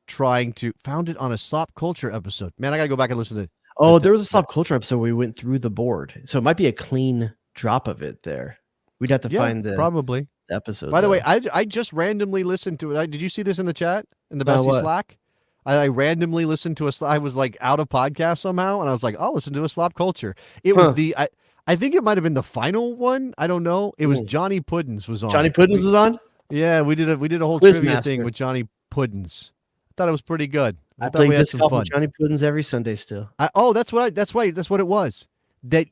trying to found it on a Slop Culture episode. Man, I gotta go back and listen to it. Oh, there was a Slop Culture episode where we went through the board, so it might be a clean drop of it there. We'd have to find the probably episode. By the way, I just randomly listened to it. Did you see this in the chat in the Bestie Slack? I randomly listened to I was like out of podcast somehow, and I was like, I'll listen to a Slop Culture. It was I think it might have been the final one. I don't know. It was Johnny Puddins was on. Johnny Puddins was on? Yeah, we did a whole trivia thing with Johnny Puddins. I thought it was pretty good. I play disc golf with Johnny Puddins every Sunday still. That's what it was. That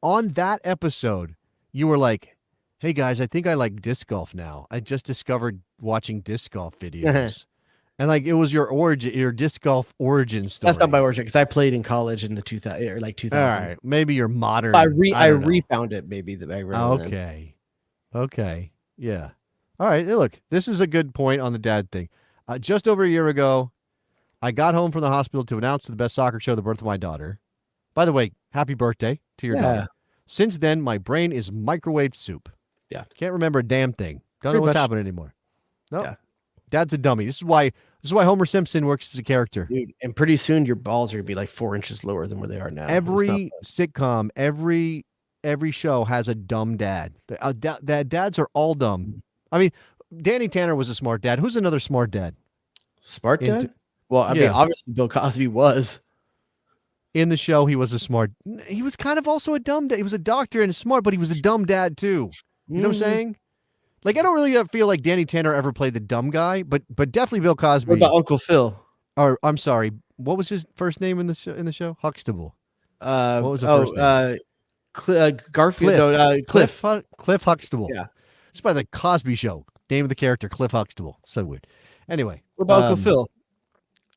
on that episode, you were like, hey guys, I think I like disc golf now. I just discovered watching disc golf videos. And like it was your disc golf origin story. That's not my origin because I played in college in the 2000 or like 2000. All right, maybe you're modern. I refound it maybe the background. Okay, yeah. All right, hey, look, this is a good point on the dad thing. Just over a year ago, I got home from the hospital to announce to the Best Soccer Show the birth of my daughter. By the way, happy birthday to your daughter. Since then, my brain is microwave soup. Yeah, can't remember a damn thing. Don't know what's happening anymore. No. Yeah. Dad's a dummy. This is why Homer Simpson works as a character. Dude, and pretty soon your balls are gonna be like 4 inches lower than where they are now. Every sitcom, every show has a dumb dad. Dads are all dumb. I mean, Danny Tanner was a smart dad. Who's another smart dad? Smart dad? Well, I mean, obviously Bill Cosby was. In the show, he was a smart. He was kind of also a dumb dad. He was a doctor and smart, but he was a dumb dad too. You know what I'm saying? Like, I don't really feel like Danny Tanner ever played the dumb guy, but definitely Bill Cosby. What about Uncle Phil? Or I'm sorry, what was his first name in the show? Huxtable. What was the first name? Garfield. Cliff Huxtable. Yeah, it's by the Cosby Show. Name of the character, Cliff Huxtable. So weird. Anyway, what about Uncle Phil?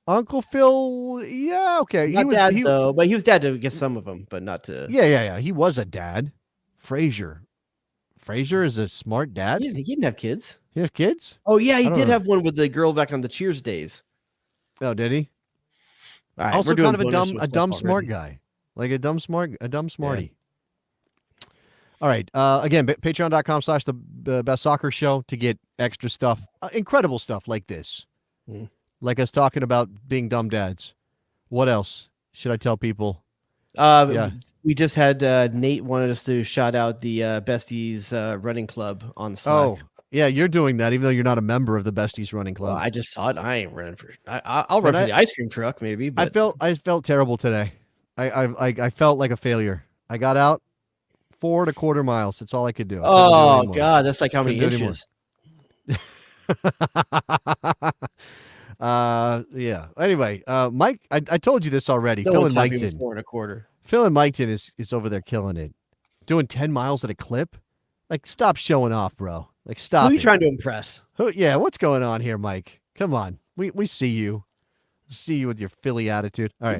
Uncle Phil, yeah, okay. Not dad though, but he was dad to get some of them, but not to. Yeah. He was a dad. Frasier is a smart dad. He didn't have kids. He have kids? Oh yeah, he did have one with the girl back on the Cheers days. Oh, did he? All right, also kind of a dumb smart guy. Like a dumb smarty. Yeah. All right. Again, patreon.com/the Best Soccer Show to get extra stuff, incredible stuff like this. Like us talking about being dumb dads. What else should I tell people? We just had Nate wanted us to shout out the Besties running club on Slack. Oh, yeah, you're doing that even though you're not a member of the Besties running club. Well, I just saw it. I ain't running for. I'll run for the ice cream truck maybe. But I felt terrible today. I felt like a failure. I got out 4.25 miles. That's all I could do. Oh God, that's like how many inches? Yeah. Anyway, Mike, I told you this already. No Phil and Mike's in 4.25. Phil and Mike's in is over there killing it, doing 10 miles at a clip. Like, stop showing off, bro. Like, stop. Who are you trying to impress? Yeah, what's going on here, Mike? Come on, we see you. See you with your Philly attitude. All right.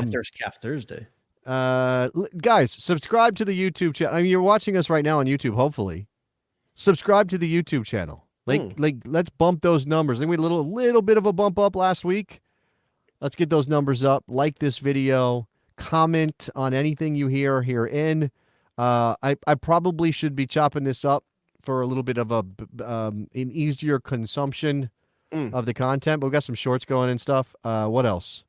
Thirst Calf Thursday. Guys, subscribe to the YouTube channel. I mean, you're watching us right now on YouTube. Hopefully, subscribe to the YouTube channel. Like, let's bump those numbers. I think we had a little bit of a bump up last week. Let's get those numbers up. Like this video. Comment on anything you hear herein. I probably should be chopping this up for a little bit of an easier consumption of the content. But we've got some shorts going and stuff. What else?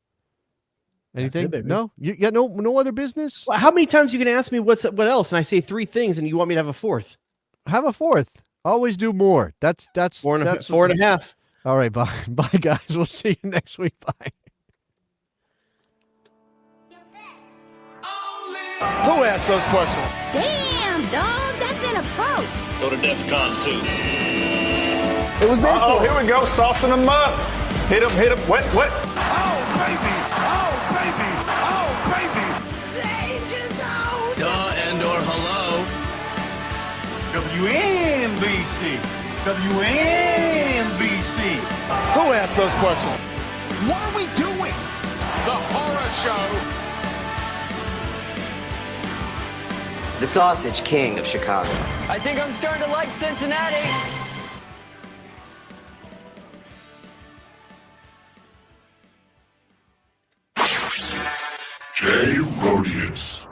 Anything? No? You got no other business? Well, how many times are you going to ask me what else? And I say 3 things and you want me to have a 4th? Have a 4th. Always do more. That's 4.5. All right, bye. Bye, guys. We'll see you next week. Bye. Who asked those questions? Damn, dog, that's in a boat. Go to DEFCON 2. It was there. Oh, here we go, saucing them up. Hit him, what? Oh, baby, Danger zone. Duh and or hello. WNBC. Who asked those questions? What are we doing? The Horror Show. The Sausage King of Chicago. I think I'm starting to like Cincinnati. Jay Rodius.